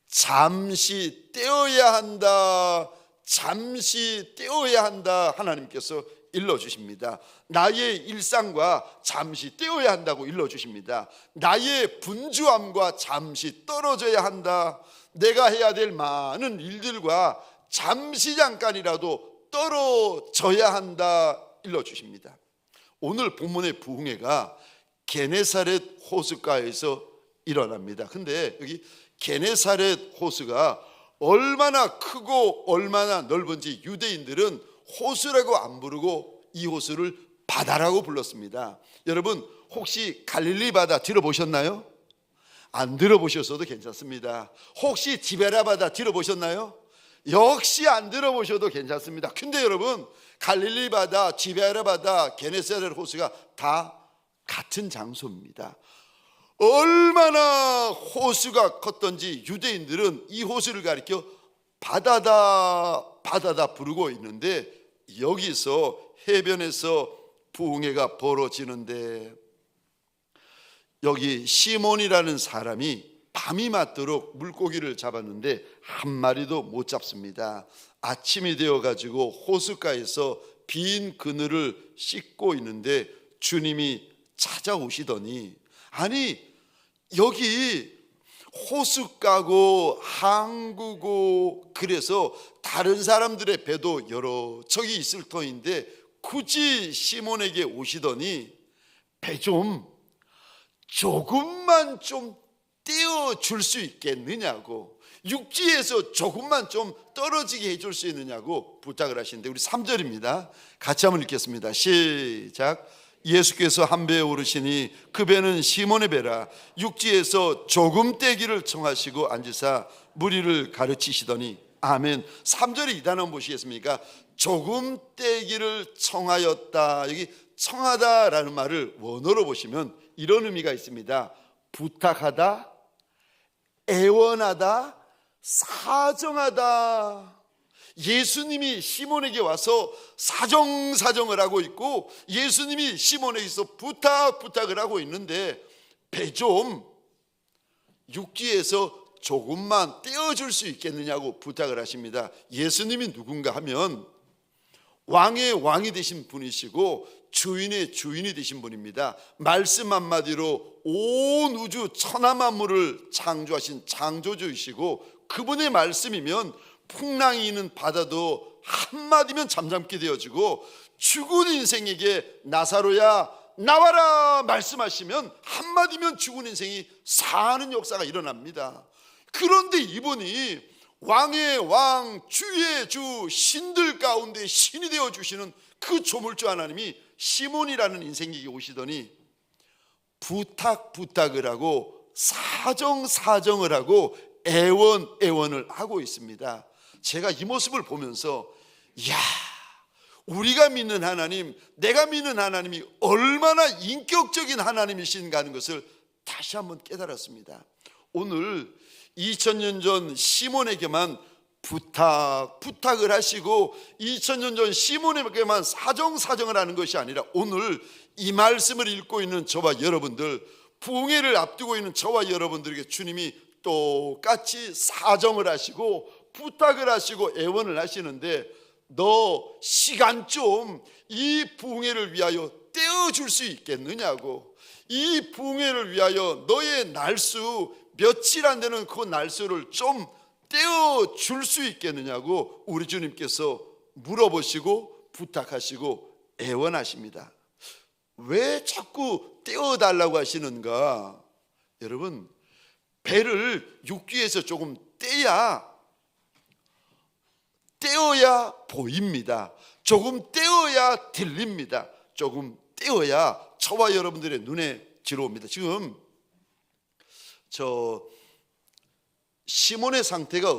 잠시 떼어야 한다, 잠시 떼어야 한다 하나님께서 일러주십니다. 나의 일상과 잠시 떼어야 한다고 일러주십니다. 나의 분주함과 잠시 떨어져야 한다. 내가 해야 될 많은 일들과 잠시 잠깐이라도 떨어져야 한다 일러주십니다. 오늘 본문의 부흥회가 게네사렛 호숫가에서 일어납니다. 근데 여기 게네사렛 호수가 얼마나 크고 얼마나 넓은지 유대인들은 호수라고 안 부르고 이 호수를 바다라고 불렀습니다. 여러분 혹시 갈릴리 바다 들어보셨나요? 안 들어보셨어도 괜찮습니다. 혹시 디베라 바다 들어보셨나요? 역시 안 들어보셔도 괜찮습니다. 근데 여러분 갈릴리 바다, 디베라 바다, 게네사렛 호수가 다 같은 장소입니다. 얼마나 호수가 컸던지 유대인들은 이 호수를 가리켜 바다다 부르고 있는데 여기서 해변에서 부흥회가 벌어지는데 여기 시몬이라는 사람이 밤이 맞도록 물고기를 잡았는데 한 마리도 못 잡습니다. 아침이 되어가지고 호숫가에서 빈 그늘을 씻고 있는데 주님이 찾아오시더니 아니 여기 호숫가고 항구고 그래서 다른 사람들의 배도 여러 척이 있을 터인데 굳이 시몬에게 오시더니 배 조금만 좀 떼어줄 수 있겠느냐고, 육지에서 조금만 좀 떨어지게 해줄 수 있느냐고 부탁을 하시는데 우리 3절입니다. 같이 한번 읽겠습니다. 시작. 예수께서 한 배에 오르시니 그 배는 시몬의 배라. 육지에서 조금 떼기를 청하시고 앉으사 무리를 가르치시더니 아멘. 3절에 이 단어 보시겠습니까? 조금 떼기를 청하였다. 여기 청하다라는 말을 원어로 보시면 이런 의미가 있습니다. 부탁하다, 애원하다, 사정하다. 예수님이 시몬에게 와서 사정을 하고 있고 예수님이 시몬에게서 부탁을 하고 있는데 배 좀 육지에서 조금만 떼어줄 수 있겠느냐고 부탁을 하십니다. 예수님이 누군가 하면 왕의 왕이 되신 분이시고 주인의 주인이 되신 분입니다. 말씀 한마디로 온 우주 천하 만물을 창조하신 창조주이시고, 그분의 말씀이면 풍랑이 있는 바다도 한마디면 잠잠게 되어지고, 죽은 인생에게 나사로야 나와라 말씀하시면 한마디면 죽은 인생이 사는 역사가 일어납니다. 그런데 이분이 왕의 왕, 주의 주, 신들 가운데 신이 되어주시는 그 조물주 하나님이 시몬이라는 인생에게 오시더니 부탁을 하고 사정을 하고 애원을 하고 있습니다. 제가 이 모습을 보면서, 이야, 우리가 믿는 하나님, 내가 믿는 하나님이 얼마나 인격적인 하나님이신가 하는 것을 다시 한번 깨달았습니다. 오늘 2000년 전 시몬에게만 부탁을 하시고 2000년 전 시몬에게만 사정을 하는 것이 아니라, 오늘 이 말씀을 읽고 있는 저와 여러분들, 부흥회를 앞두고 있는 저와 여러분들에게 주님이 똑같이 사정을 하시고 부탁을 하시고 애원을 하시는데, 너 시간 좀 이 부흥회를 위하여 떼어줄 수 있겠느냐고, 이 부흥회를 위하여 너의 날수 며칠 안 되는 그 날수를 좀 떼어줄 수 있겠느냐고 우리 주님께서 물어보시고 부탁하시고 애원하십니다. 왜 자꾸 떼어달라고 하시는가? 여러분, 배를 육지에서 조금 떼어야 보입니다. 조금 떼어야 들립니다. 조금 떼어야 저와 여러분들의 눈에 들어옵니다. 지금 시몬의 상태가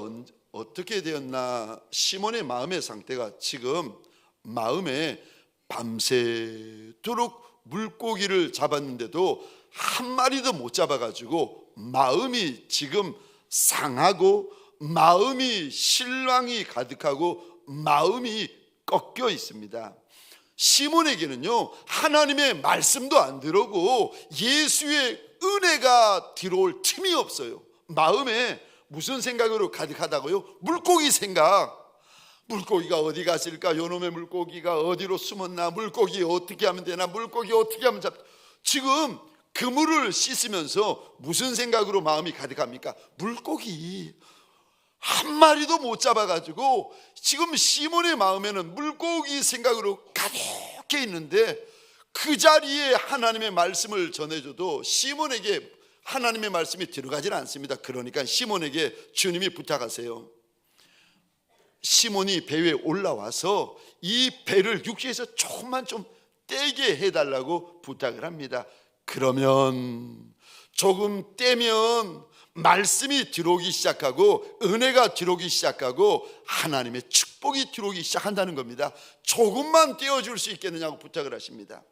어떻게 되었나? 시몬의 마음의 상태가 지금 마음에 밤새도록 물고기를 잡았는데도 한 마리도 못 잡아가지고 마음이 지금 상하고 마음이 실망이 가득하고 마음이 꺾여 있습니다. 시몬에게는요, 하나님의 말씀도 안 들어오고 예수의 은혜가 들어올 틈이 없어요. 마음에 무슨 생각으로 가득하다고요? 물고기 생각. 물고기가 어디 갔을까? 요놈의 물고기가 어디로 숨었나? 물고기 어떻게 하면 되나? 물고기 어떻게 하면 지금 그물을 씻으면서 무슨 생각으로 마음이 가득합니까? 물고기 한 마리도 못 잡아가지고 지금 시몬의 마음에는 물고기 생각으로 가득해 있는데, 그 자리에 하나님의 말씀을 전해줘도 시몬에게 하나님의 말씀이 들어가질 않습니다. 그러니까 시몬에게 주님이 부탁하세요. 시몬이 배 위에 올라와서 이 배를 육지에서 조금만 좀 떼게 해달라고 부탁을 합니다. 그러면 조금 떼면 말씀이 들어오기 시작하고 은혜가 들어오기 시작하고 하나님의 축복이 들어오기 시작한다는 겁니다. 조금만 떼어줄 수 있겠느냐고 부탁을 하십니다.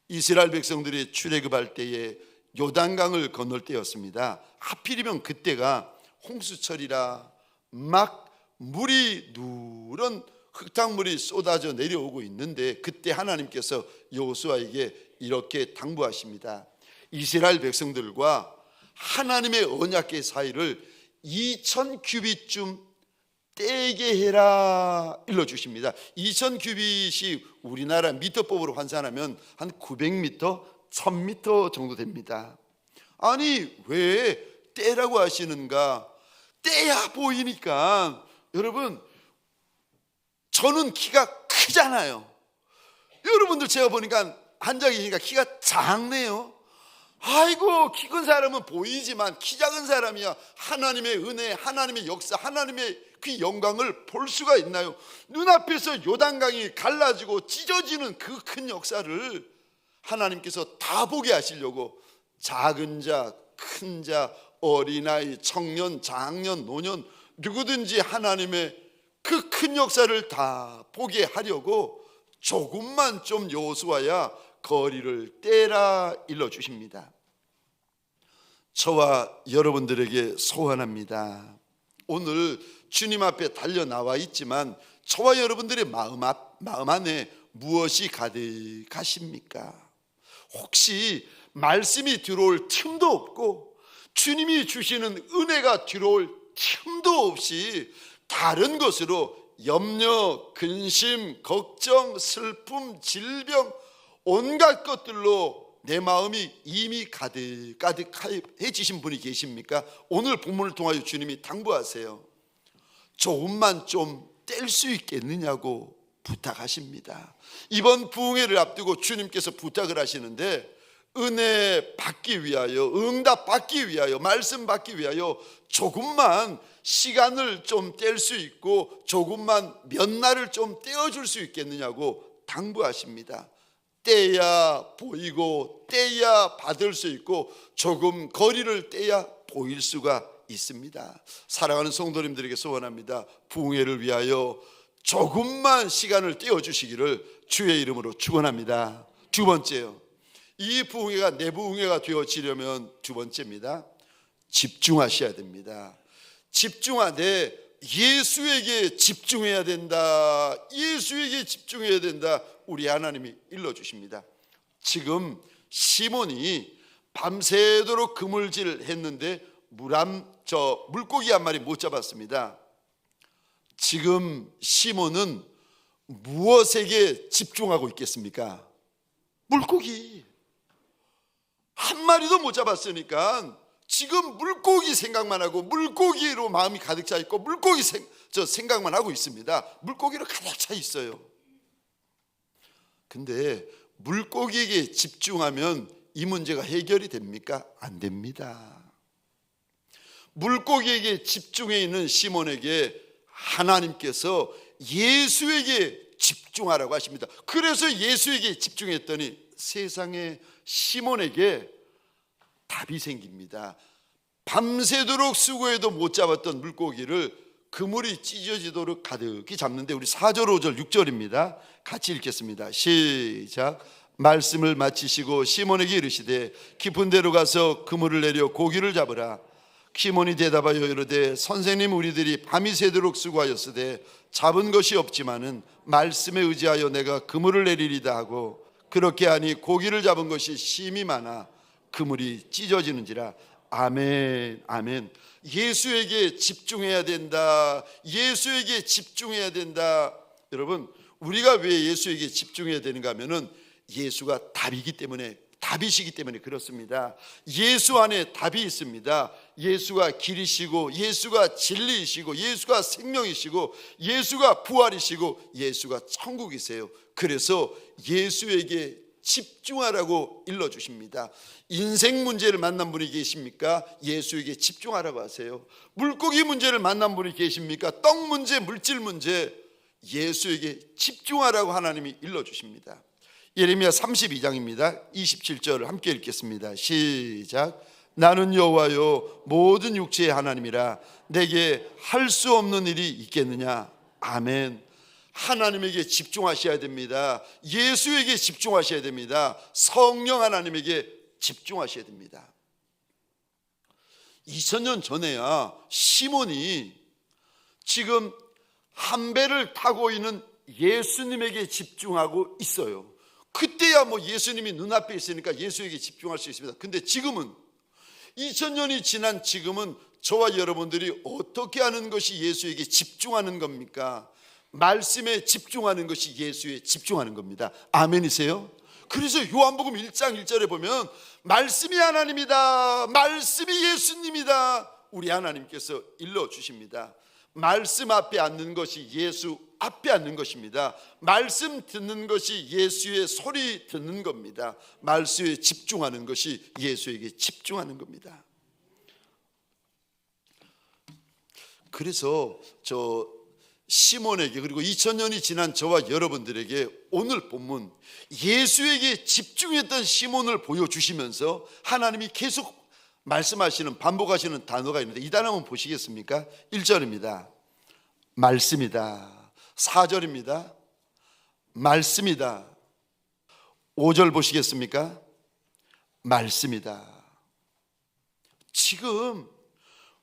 이스라엘 백성들이 출애굽할 때에 요단강을 건널 때였습니다. 하필이면 그때가 홍수철이라 막 물이 누런 흙탕물이 쏟아져 내려오고 있는데, 그때 하나님께서 여호수아에게 이렇게 당부하십니다. 이스라엘 백성들과 하나님의 언약궤 사이를 2000규빗쯤 떼게 해라 일러주십니다. 2000규빗이 우리나라 미터법으로 환산하면 한 900m, 1000m 정도 됩니다. 아니 왜 떼라고 하시는가? 떼야 보이니까. 여러분, 저는 키가 크잖아요. 여러분들 제가 보니까 앉아 계시니까 키가 작네요. 아이고, 키 큰 사람은 보이지만 키 작은 사람이야 하나님의 은혜, 하나님의 역사, 하나님의 그 영광을 볼 수가 있나요? 눈앞에서 요단강이 갈라지고 찢어지는 그 큰 역사를 하나님께서 다 보게 하시려고 작은 자, 큰 자, 어린아이, 청년, 장년, 노년 누구든지 하나님의 그 큰 역사를 다 보게 하려고 조금만 좀 여호수아야 거리를 떼라 일러주십니다. 저와 여러분들에게 소원합니다. 오늘 주님 앞에 달려 나와 있지만 저와 여러분들의 마음 안에 무엇이 가득하십니까? 혹시 말씀이 들어올 틈도 없고 주님이 주시는 은혜가 들어올 틈도 없이 다른 것으로 염려, 근심, 걱정, 슬픔, 질병 온갖 것들로 내 마음이 이미 가득해지신 분이 계십니까? 오늘 본문을 통하여 주님이 당부하세요. 조금만 좀 뗄 수 있겠느냐고 부탁하십니다. 이번 부흥회를 앞두고 주님께서 부탁을 하시는데, 은혜 받기 위하여, 응답 받기 위하여, 말씀 받기 위하여 조금만 시간을 좀 뗄 수 있고 조금만 몇 날을 좀 떼어줄 수 있겠느냐고 당부하십니다. 떼야 보이고 떼야 받을 수 있고 조금 거리를 떼야 보일 수가 있습니다. 사랑하는 성도님들에게 소원합니다. 부흥회를 위하여 조금만 시간을 떼어주시기를 주의 이름으로 축원합니다. 두 번째요, 이 부흥회가 내 부흥회가 되어지려면 두 번째입니다. 집중하셔야 됩니다. 집중하되 예수에게 집중해야 된다. 예수에게 집중해야 된다. 우리 하나님이 일러주십니다. 지금 시몬이 밤새도록 그물질 했는데 물고기 한 마리 못 잡았습니다. 지금 시몬은 무엇에게 집중하고 있겠습니까? 물고기 한 마리도 못 잡았으니까 지금 물고기 생각만 하고 물고기로 마음이 가득 차 있고 물고기 생각만 하고 있습니다. 물고기로 가득 차 있어요. 근데 물고기에게 집중하면 이 문제가 해결이 됩니까? 안 됩니다. 물고기에게 집중해 있는 시몬에게 하나님께서 예수에게 집중하라고 하십니다. 그래서 예수에게 집중했더니 세상에 시몬에게 답이 생깁니다. 밤새도록 수고해도 못 잡았던 물고기를 그물이 찢어지도록 가득히 잡는데, 우리 4절 5절 6절입니다. 같이 읽겠습니다. 시작. 말씀을 마치시고 시몬에게 이르시되 깊은 데로 가서 그물을 내려 고기를 잡으라. 시몬이 대답하여 이르되 선생님, 우리들이 밤이 새도록 수고하였으되 잡은 것이 없지만은 말씀에 의지하여 내가 그물을 내리리다 하고, 그렇게 하니 고기를 잡은 것이 심히 많아 그물이 찢어지는지라. 아멘, 아멘. 예수에게 집중해야 된다. 예수에게 집중해야 된다. 여러분, 우리가 왜 예수에게 집중해야 되는가 하면은 예수가 답이시기 때문에 그렇습니다. 예수 안에 답이 있습니다. 예수가 길이시고 예수가 진리이시고 예수가 생명이시고 예수가 부활이시고 예수가 천국이세요. 그래서 예수에게 집중하라고 일러주십니다. 인생 문제를 만난 분이 계십니까? 예수에게 집중하라고 하세요. 물고기 문제를 만난 분이 계십니까? 떡 문제, 물질 문제, 예수에게 집중하라고 하나님이 일러주십니다. 예레미야 32장입니다. 27절을 함께 읽겠습니다. 시작. 나는 여호와요 모든 육체의 하나님이라 내게 할 수 없는 일이 있겠느냐. 아멘. 하나님에게 집중하셔야 됩니다. 예수에게 집중하셔야 됩니다. 성령 하나님에게 집중하셔야 됩니다. 2000년 전에야 시몬이 지금 한 배를 타고 있는 예수님에게 집중하고 있어요. 그때야 예수님이 눈앞에 있으니까 예수에게 집중할 수 있습니다. 근데 지금은 2000년이 지난 지금은 저와 여러분들이 어떻게 하는 것이 예수에게 집중하는 겁니까? 말씀에 집중하는 것이 예수에 집중하는 겁니다. 아멘이세요? 그래서 요한복음 1장 1절에 보면 말씀이 하나님이다, 말씀이 예수님이다, 우리 하나님께서 일러주십니다. 말씀 앞에 앉는 것이 예수 앞에 앉는 것입니다. 말씀 듣는 것이 예수의 소리 듣는 겁니다. 말씀에 집중하는 것이 예수에게 집중하는 겁니다. 그래서 저 시몬에게, 그리고 2000년이 지난 저와 여러분들에게 오늘 본문 예수에게 집중했던 시몬을 보여주시면서 하나님이 계속 말씀하시는, 반복하시는 단어가 있는데 이 단어 한번 보시겠습니까? 1절입니다. 말씀이다. 4절입니다. 말씀이다. 5절 보시겠습니까? 말씀이다. 지금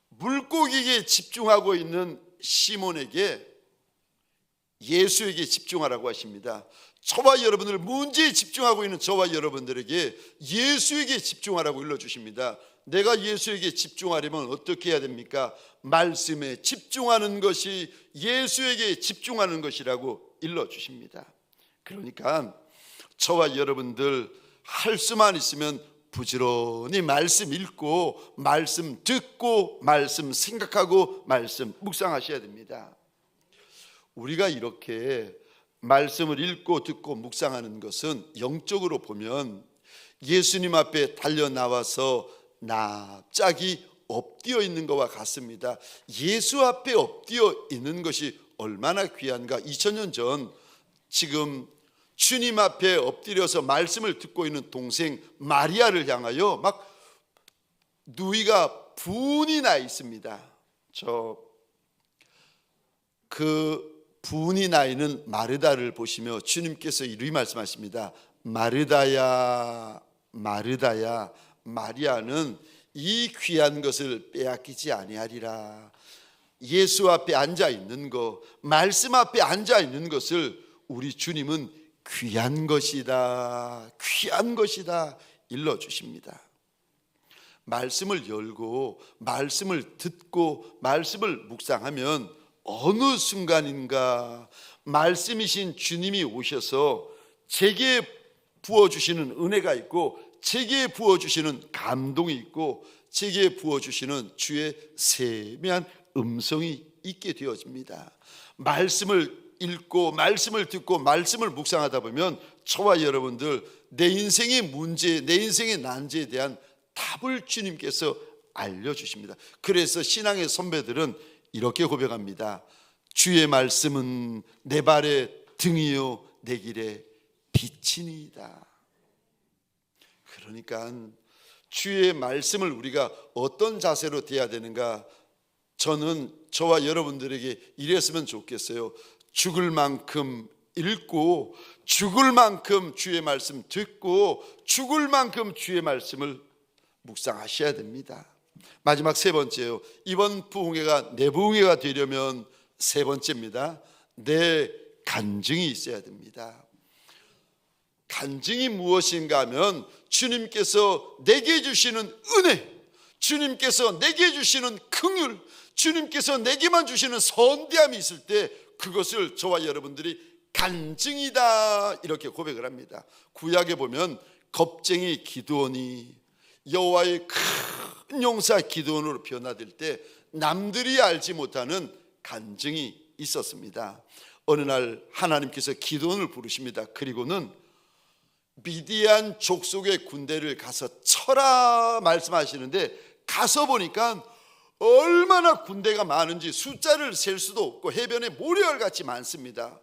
물고기에 집중하고 있는 시몬에게 예수에게 집중하라고 하십니다. 저와 여러분들, 문제에 집중하고 있는 저와 여러분들에게 예수에게 집중하라고 일러주십니다. 내가 예수에게 집중하려면 어떻게 해야 됩니까? 말씀에 집중하는 것이 예수에게 집중하는 것이라고 일러주십니다. 그러니까 저와 여러분들 할 수만 있으면 부지런히 말씀 읽고 말씀 듣고 말씀 생각하고 말씀 묵상하셔야 됩니다. 우리가 이렇게 말씀을 읽고 듣고 묵상하는 것은 영적으로 보면 예수님 앞에 달려 나와서 납작이 엎드려 있는 것과 같습니다. 예수 앞에 엎드려 있는 것이 얼마나 귀한가. 2000년 전 지금 주님 앞에 엎드려서 말씀을 듣고 있는 동생 마리아를 향하여 막 누이가 분이 나 있습니다. 그 분이 나 있는 마르다를 보시며 주님께서 이렇게 말씀하십니다. 마르다야, 마르다야, 마리아는 이 귀한 것을 빼앗기지 아니하리라. 예수 앞에 앉아 있는 것, 말씀 앞에 앉아 있는 것을 우리 주님은 귀한 것이다, 귀한 것이다 일러 주십니다. 말씀을 열고 말씀을 듣고 말씀을 묵상하면 어느 순간인가 말씀이신 주님이 오셔서 제게 부어주시는 은혜가 있고 제게 부어주시는 감동이 있고 제게 부어주시는 주의 세미한 음성이 있게 되어집니다. 말씀을 읽고 말씀을 듣고 말씀을 묵상하다 보면 저와 여러분들 내 인생의 문제, 내 인생의 난제에 대한 답을 주님께서 알려주십니다. 그래서 신앙의 선배들은 이렇게 고백합니다. 주의 말씀은 내 발의 등이요 내 길의 빛이니이다. 그러니까 주의 말씀을 우리가 어떤 자세로 대해야 되는가, 저는 저와 여러분들에게 이랬으면 좋겠어요. 죽을 만큼 읽고 죽을 만큼 주의 말씀 듣고 죽을 만큼 주의 말씀을 묵상하셔야 됩니다. 마지막 세 번째요. 이번 부흥회가 내 부흥회가 되려면 세 번째입니다. 내 간증이 있어야 됩니다. 간증이 무엇인가 하면 주님께서 내게 주시는 은혜, 주님께서 내게 주시는 긍휼, 주님께서 내게만 주시는 선대함이 있을 때 그것을 저와 여러분들이 간증이다 이렇게 고백을 합니다. 구약에 보면 겁쟁이 기드온이 여호와의 큰 용사 기드온으로 변화될 때 남들이 알지 못하는 간증이 있었습니다. 어느 날 하나님께서 기드온을 부르십니다. 그리고는 미디안 족속의 군대를 가서 쳐라 말씀하시는데 가서 보니까 얼마나 군대가 많은지 숫자를 셀 수도 없고 해변에 모래알같이 많습니다.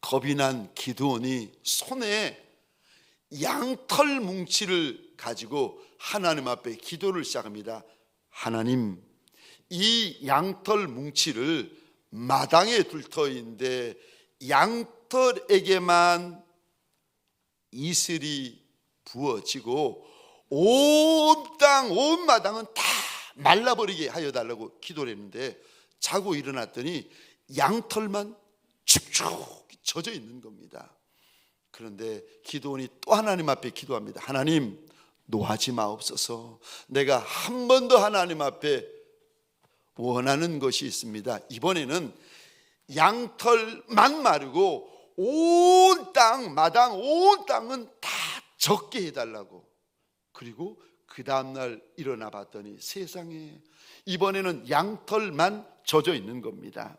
겁이 난 기드온이 손에 양털 뭉치를 가지고 하나님 앞에 기도를 시작합니다. 하나님, 이 양털 뭉치를 마당에 둘 터인데 양털에게만 이슬이 부어지고 온 땅, 온 마당은 다 말라버리게 하여 달라고 기도를 했는데 자고 일어났더니 양털만 축축 젖어 있는 겁니다. 그런데 기드온이 또 하나님 앞에 기도합니다. 하나님, 노하지 마옵소서. 내가 한 번 더 하나님 앞에 원하는 것이 있습니다. 이번에는 양털만 마르고 온 땅, 마당 온 땅은 다 적게 해달라고. 그리고 그 다음날 일어나 봤더니 세상에 이번에는 양털만 젖어 있는 겁니다.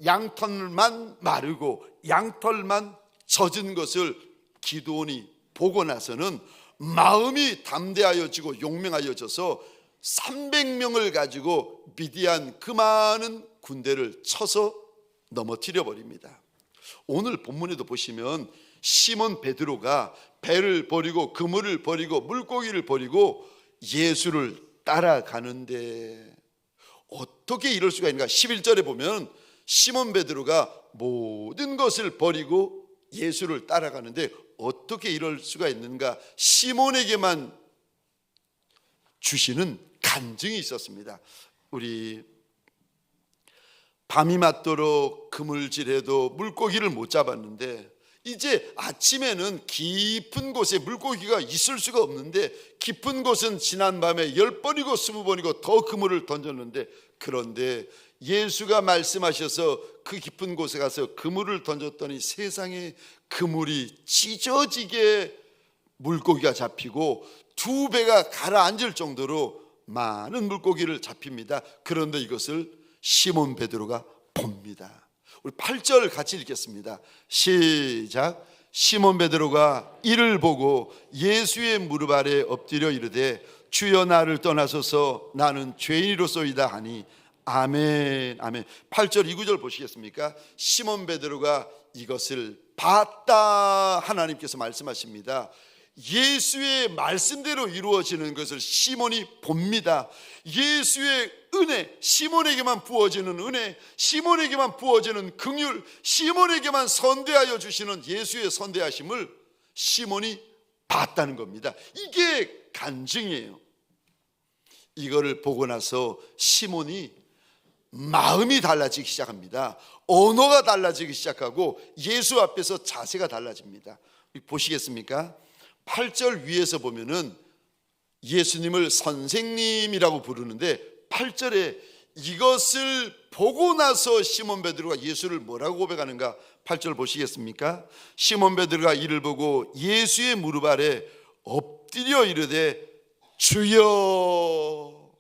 양털만 마르고 양털만 젖은 것을 기드온이 보고 나서는 마음이 담대하여지고 용맹하여져서 300명을 가지고 미디안 그 많은 군대를 쳐서 넘어뜨려 버립니다. 오늘 본문에도 보시면 시몬 베드로가 배를 버리고 그물을 버리고 물고기를 버리고 예수를 따라가는데 어떻게 이럴 수가 있는가? 11절에 보면 시몬 베드로가 모든 것을 버리고 예수를 따라가는데 어떻게 이럴 수가 있는가? 시몬에게만 주시는 간증이 있었습니다. 우리 밤이 맞도록 그물질해도 물고기를 못 잡았는데 이제 아침에는 깊은 곳에 물고기가 있을 수가 없는데 깊은 곳은 지난밤에 10번이고 20번이고 더 그물을 던졌는데, 그런데 예수가 말씀하셔서 그 깊은 곳에 가서 그물을 던졌더니 세상에 그물이 찢어지게 물고기가 잡히고 2배가 가라앉을 정도로 많은 물고기를 잡힙니다. 그런데 이것을 시몬 베드로가 봅니다. 우리 8절 같이 읽겠습니다. 시작. 시몬 베드로가 이를 보고 예수의 무릎 아래 엎드려 이르되 주여 나를 떠나소서 나는 죄인이로소이다 하니 아멘 아멘. 8절 이 구절 보시겠습니까? 시몬 베드로가 이것을 봤다. 하나님께서 말씀하십니다. 예수의 말씀대로 이루어지는 것을 시몬이 봅니다. 예수의 은혜, 시몬에게만 부어지는 은혜, 시몬에게만 부어지는 긍휼, 시몬에게만 선대하여 주시는 예수의 선대하심을 시몬이 봤다는 겁니다. 이게 간증이에요. 이거를 보고 나서 시몬이 마음이 달라지기 시작합니다. 언어가 달라지기 시작하고 예수 앞에서 자세가 달라집니다. 보시겠습니까? 8절 위에서 보면은 예수님을 선생님이라고 부르는데 8절에 이것을 보고 나서 시몬 베드로가 예수를 뭐라고 고백하는가? 8절 보시겠습니까? 시몬 베드로가 이를 보고 예수의 무릎 아래 엎드려 이르되 주여,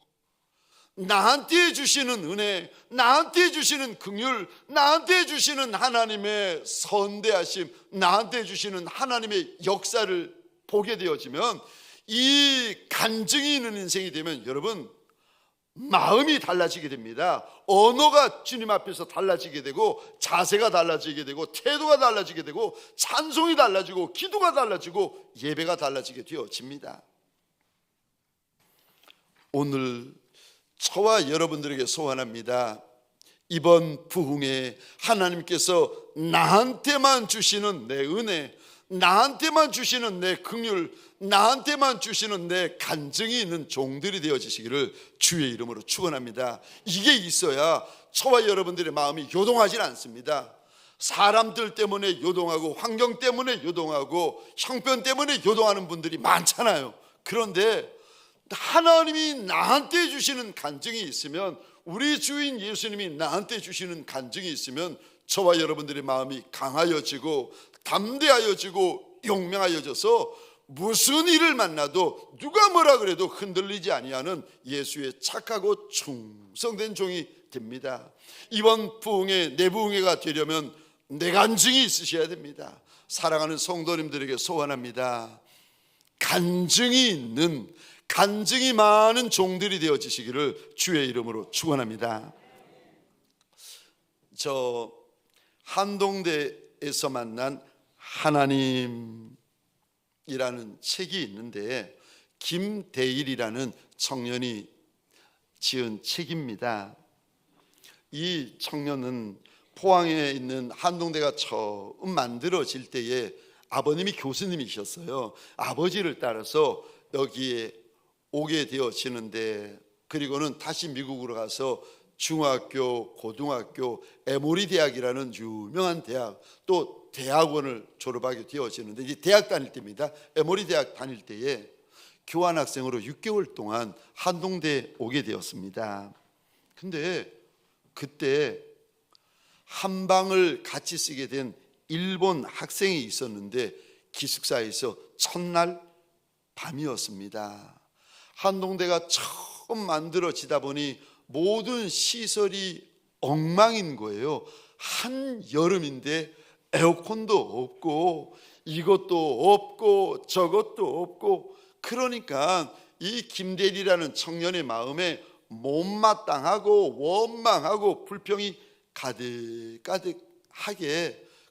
나한테 주시는 은혜, 나한테 주시는 긍휼, 나한테 주시는 하나님의 선대하심, 나한테 주시는 하나님의 역사를 보게 되어지면, 이 간증이 있는 인생이 되면 여러분 마음이 달라지게 됩니다. 언어가 주님 앞에서 달라지게 되고, 자세가 달라지게 되고, 태도가 달라지게 되고, 찬송이 달라지고, 기도가 달라지고, 예배가 달라지게 되어집니다. 오늘 저와 여러분들에게 소원합니다. 이번 부흥에 하나님께서 나한테만 주시는 내 은혜, 나한테만 주시는 내 긍휼, 나한테만 주시는 내 간증이 있는 종들이 되어지시기를 주의 이름으로 축원합니다. 이게 있어야 저와 여러분들의 마음이 요동하지 않습니다. 사람들 때문에 요동하고 환경 때문에 요동하고 형편 때문에 요동하는 분들이 많잖아요. 그런데 하나님이 나한테 주시는 간증이 있으면, 우리 주인 예수님이 나한테 주시는 간증이 있으면 저와 여러분들의 마음이 강하여지고 담대하여지고 용맹하여져서 무슨 일을 만나도 누가 뭐라 그래도 흔들리지 아니하는 예수의 착하고 충성된 종이 됩니다. 이번 부흥회, 내 부흥회가 되려면 내 간증이 있으셔야 됩니다. 사랑하는 성도님들에게 소원합니다. 간증이 있는, 간증이 많은 종들이 되어지시기를 주의 이름으로 축원합니다. 저 한동대에서 만난 하나님이라는 책이 있는데, 김대일이라는 청년이 지은 책입니다. 이 청년은 포항에 있는 한동대가 처음 만들어질 때에 아버님이 교수님이셨어요. 아버지를 따라서 여기에 오게 되어지는데, 그리고는 다시 미국으로 가서 중학교, 고등학교, 에모리 대학이라는 유명한 대학, 또 대학원을 졸업하게 되어지는데, 이제 대학 다닐 때입니다. 에모리 대학 다닐 때에 교환학생으로 6개월 동안 한동대에 오게 되었습니다. 근데 그때 한 방을 같이 쓰게 된 일본 학생이 있었는데, 기숙사에서 첫날 밤이었습니다. 한동대가 처음 만들어지다 보니 모든 시설이 엉망인 거예요. 한여름인데 에어컨도 없고 이것도 없고 저것도 없고, 그러니까 이 김대리라는 청년의 마음에 못마땅하고 원망하고 불평이 가득가득하게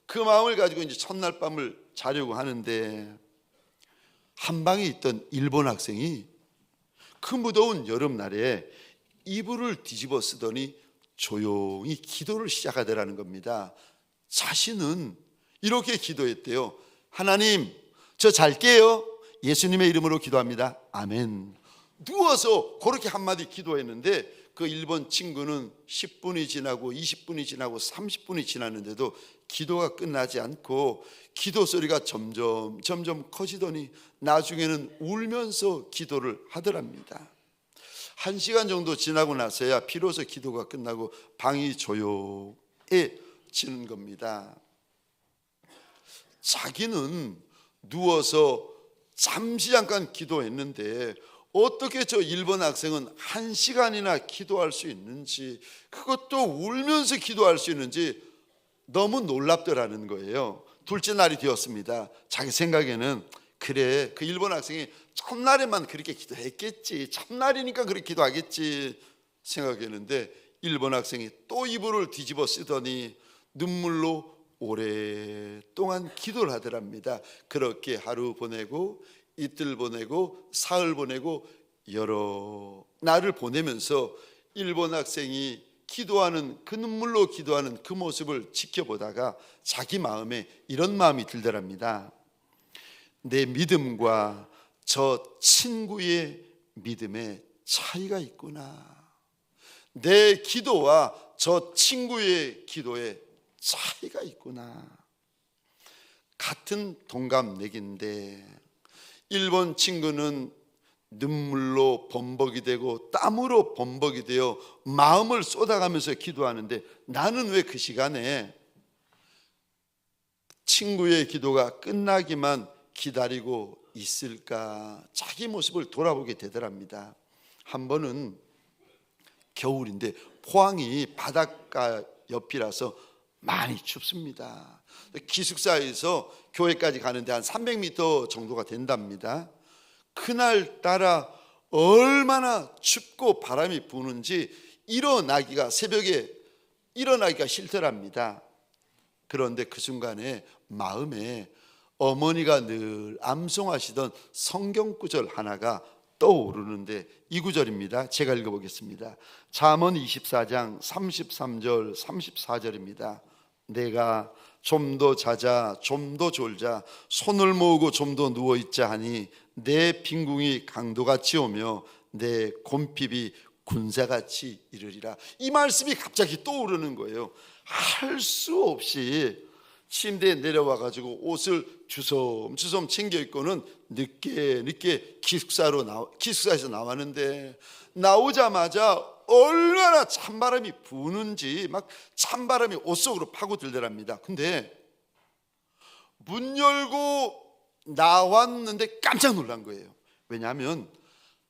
그 마음을 가지고 이제 첫날 밤을 자려고 하는데, 한 방에 있던 일본 학생이 그 무더운 여름날에 이불을 뒤집어 쓰더니 조용히 기도를 시작하더라는 겁니다. 자신은 이렇게 기도했대요. 하나님, 저 잘게요. 예수님의 이름으로 기도합니다. 아멘. 누워서 그렇게 한마디 기도했는데, 그 일본 친구는 10분이 지나고 20분이 지나고 30분이 지났는데도 기도가 끝나지 않고 기도 소리가 점점 커지더니 나중에는 울면서 기도를 하더랍니다. 1시간 정도 지나고 나서야 비로소 기도가 끝나고 방이 조용해지는 겁니다. 자기는 누워서 잠시 잠깐 기도했는데 어떻게 저 일본 학생은 1시간이나 기도할 수 있는지, 그것도 울면서 기도할 수 있는지 너무 놀랍더라는 거예요. 둘째 날이 되었습니다. 자기 생각에는 그래, 그 일본 학생이 첫날에만 그렇게 기도했겠지, 첫날이니까 그렇게 기도하겠지 생각했는데 일본 학생이 또 이불을 뒤집어 쓰더니 눈물로 오랫동안 기도를 하더랍니다. 그렇게 하루 보내고 이틀 보내고 사흘 보내고 여러 날을 보내면서 일본 학생이 기도하는, 그 눈물로 기도하는 그 모습을 지켜보다가 자기 마음에 이런 마음이 들더랍니다. 내 믿음과 저 친구의 믿음에 차이가 있구나. 내 기도와 저 친구의 기도에 차이가 있구나. 같은 동갑내기인데 일본 친구는 눈물로 범벅이 되고 땀으로 범벅이 되어 마음을 쏟아가면서 기도하는데 나는 왜 그 시간에 친구의 기도가 끝나기만 기다리고 있을까? 자기 모습을 돌아보게 되더랍니다. 한 번은 겨울인데 포항이 바닷가 옆이라서 많이 춥습니다. 기숙사에서 교회까지 가는데 한 300m 정도가 된답니다. 그날따라 얼마나 춥고 바람이 부는지 새벽에 일어나기가 싫더랍니다. 그런데 그 순간에 마음에 어머니가 늘 암송하시던 성경 구절 하나가 떠오르는데 이 구절입니다. 제가 읽어보겠습니다. 잠언 24장 33절 34절입니다. 내가 좀 더 자자 좀 더 졸자 손을 모으고 좀 더 누워있자 하니 내 빈궁이 강도같이 오며 내 곰핍이 군사같이 이르리라. 이 말씀이 갑자기 떠오르는 거예요. 할 수 없이 침대에 내려와 가지고 옷을 주섬주섬 챙겨 입고는 늦게 기숙사에서 나왔는데 나오자마자 얼마나 찬바람이 부는지 막 찬바람이 옷 속으로 파고들더랍니다. 근데 문 열고 나왔는데 깜짝 놀란 거예요. 왜냐하면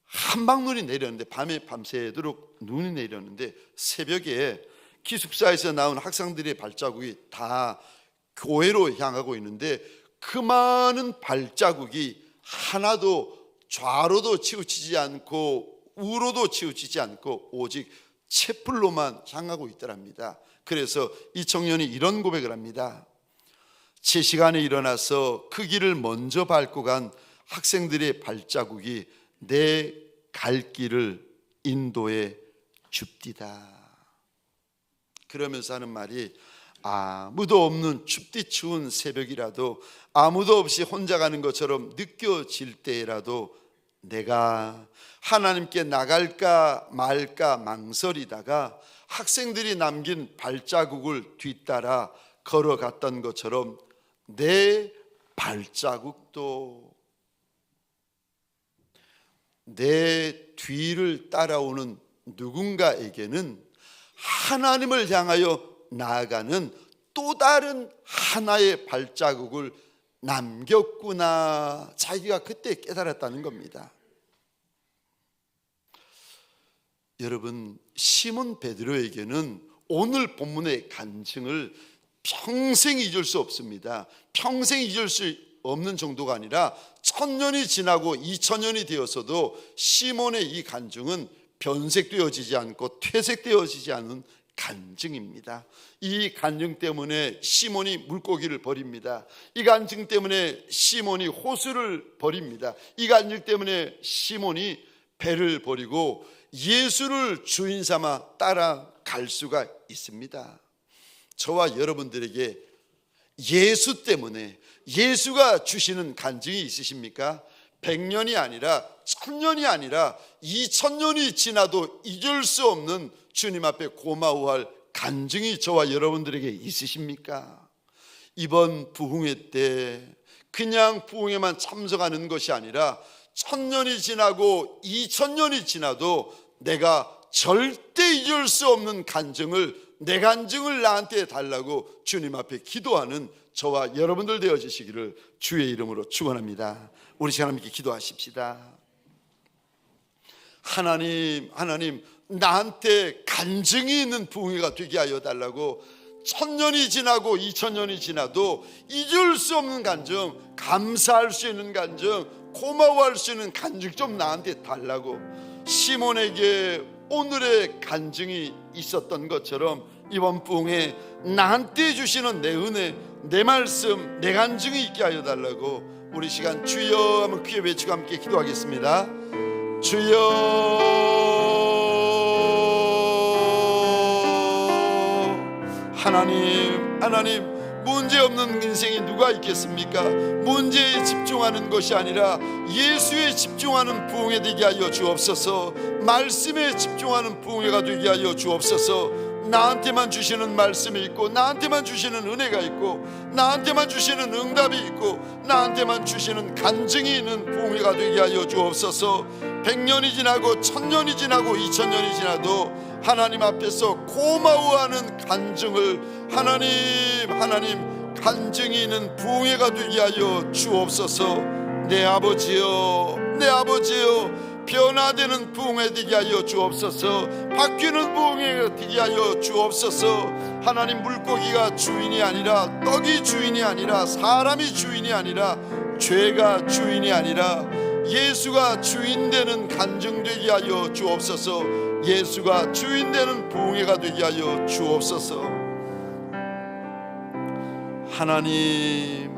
한방눈이 내렸는데 밤새도록 눈이 내렸는데 새벽에 기숙사에서 나온 학생들의 발자국이 다 교회로 향하고 있는데 그 많은 발자국이 하나도 좌로도 치우치지 않고 우로도 치우치지 않고 오직 채플로만 향하고 있더랍니다. 그래서 이 청년이 이런 고백을 합니다. 제 시간에 일어나서 그 길을 먼저 밟고 간 학생들의 발자국이 내 갈 길을 인도해 줍디다. 그러면서 하는 말이 아무도 없는 춥디 추운 새벽이라도 아무도 없이 혼자 가는 것처럼 느껴질 때라도 내가 하나님께 나갈까 말까 망설이다가 학생들이 남긴 발자국을 뒤따라 걸어갔던 것처럼 내 발자국도 내 뒤를 따라오는 누군가에게는 하나님을 향하여 나아가는 또 다른 하나의 발자국을 남겼구나. 자기가 그때 깨달았다는 겁니다. 여러분, 시몬 베드로에게는 오늘 본문의 간증을 평생 잊을 수 없습니다. 평생 잊을 수 없는 정도가 아니라 1000년이 지나고 2000년이 되어서도 시몬의 이 간증은 변색되어지지 않고 퇴색되어지지 않은 간증입니다. 이 간증 때문에 시몬이 물고기를 버립니다. 이 간증 때문에 시몬이 호수를 버립니다. 이 간증 때문에 시몬이 배를 버리고 예수를 주인 삼아 따라갈 수가 있습니다. 저와 여러분들에게 예수 때문에 예수가 주시는 간증이 있으십니까? 100년이 아니라 1000년이 아니라 2000년이 지나도 잊을 수 없는 주님 앞에 고마워할 간증이 저와 여러분들에게 있으십니까? 이번 부흥회 때 그냥 부흥회만 참석하는 것이 아니라 1000년이 지나고 2000년이 지나도 내가 절대 잊을 수 없는 간증을, 내 간증을 나한테 달라고 주님 앞에 기도하는 저와 여러분들 되어주시기를 주의 이름으로 축원합니다. 우리 시간 함께 기도하십시다. 하나님 나한테 간증이 있는 부흥회가 되게 하여 달라고 1000년이 지나고 2000년이 지나도 잊을 수 없는 간증, 감사할 수 있는 간증, 고마워할 수 있는 간증 좀 나한테 달라고 시몬에게 오늘의 간증이 있었던 것처럼 이번 부흥회 나한테 주시는 내 은혜, 내 말씀, 내 간증이 있게 하여 달라고 우리 시간 주여 한번 귀에 외치고 함께 기도하겠습니다. 주여, 하나님 문제 없는 인생이 누가 있겠습니까? 문제에 집중하는 것이 아니라 예수에 집중하는 부흥회 되게 하여 주옵소서. 말씀에 집중하는 부흥회가 되게 하여 주옵소서. 나한테만 주시는 말씀이 있고, 나한테만 주시는 은혜가 있고, 나한테만 주시는 응답이 있고, 나한테만 주시는 간증이 있는 부흥회가 되게 하여 주옵소서. 100년이 지나고 1000년이 지나고 2000년이 지나도 하나님 앞에서 고마워하는 간증을 하나님 간증이 있는 부흥회가 되게 하여 주옵소서. 내 아버지여, 내 아버지여, 변화되는 부흥회 되게 하여 주옵소서. 바뀌는 부흥회가 되게 하여 주옵소서. 하나님, 물고기가 주인이 아니라, 떡이 주인이 아니라, 사람이 주인이 아니라, 죄가 주인이 아니라 예수가 주인 되는 간증 되게 하여 주옵소서. 예수가 주인 되는 부흥회가 되게 하여 주옵소서. 하나님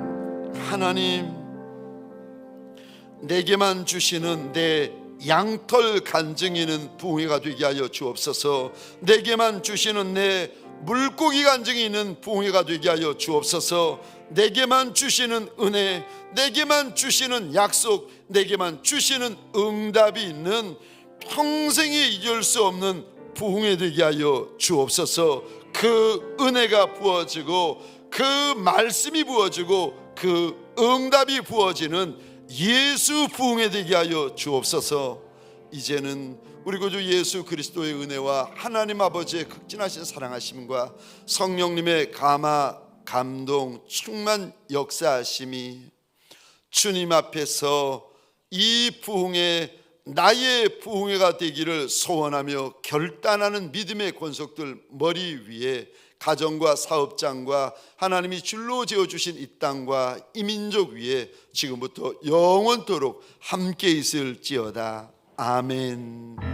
내게만 주시는 내 양털 간증이는 부흥회가 되게 하여 주옵소서. 내게만 주시는 내 물고기 간증이 있는 부흥회가 되게 하여 주옵소서. 내게만 주시는 은혜, 내게만 주시는 약속, 내게만 주시는 응답이 있는 평생에 잊을 수 없는 부흥회 되게 하여 주옵소서. 그 은혜가 부어지고 그 말씀이 부어지고 그 응답이 부어지는 예수 부흥회 되게 하여 주옵소서. 이제는 우리 구주 예수 그리스도의 은혜와 하나님 아버지의 극진하신 사랑하심과 성령님의 감화, 감동, 충만 역사하심이 주님 앞에서 이 부흥회, 나의 부흥회가 되기를 소원하며 결단하는 믿음의 권속들 머리 위에 가정과 사업장과 하나님이 줄로 지어주신 이 땅과 이 민족 위에 지금부터 영원토록 함께 있을지어다. 아멘.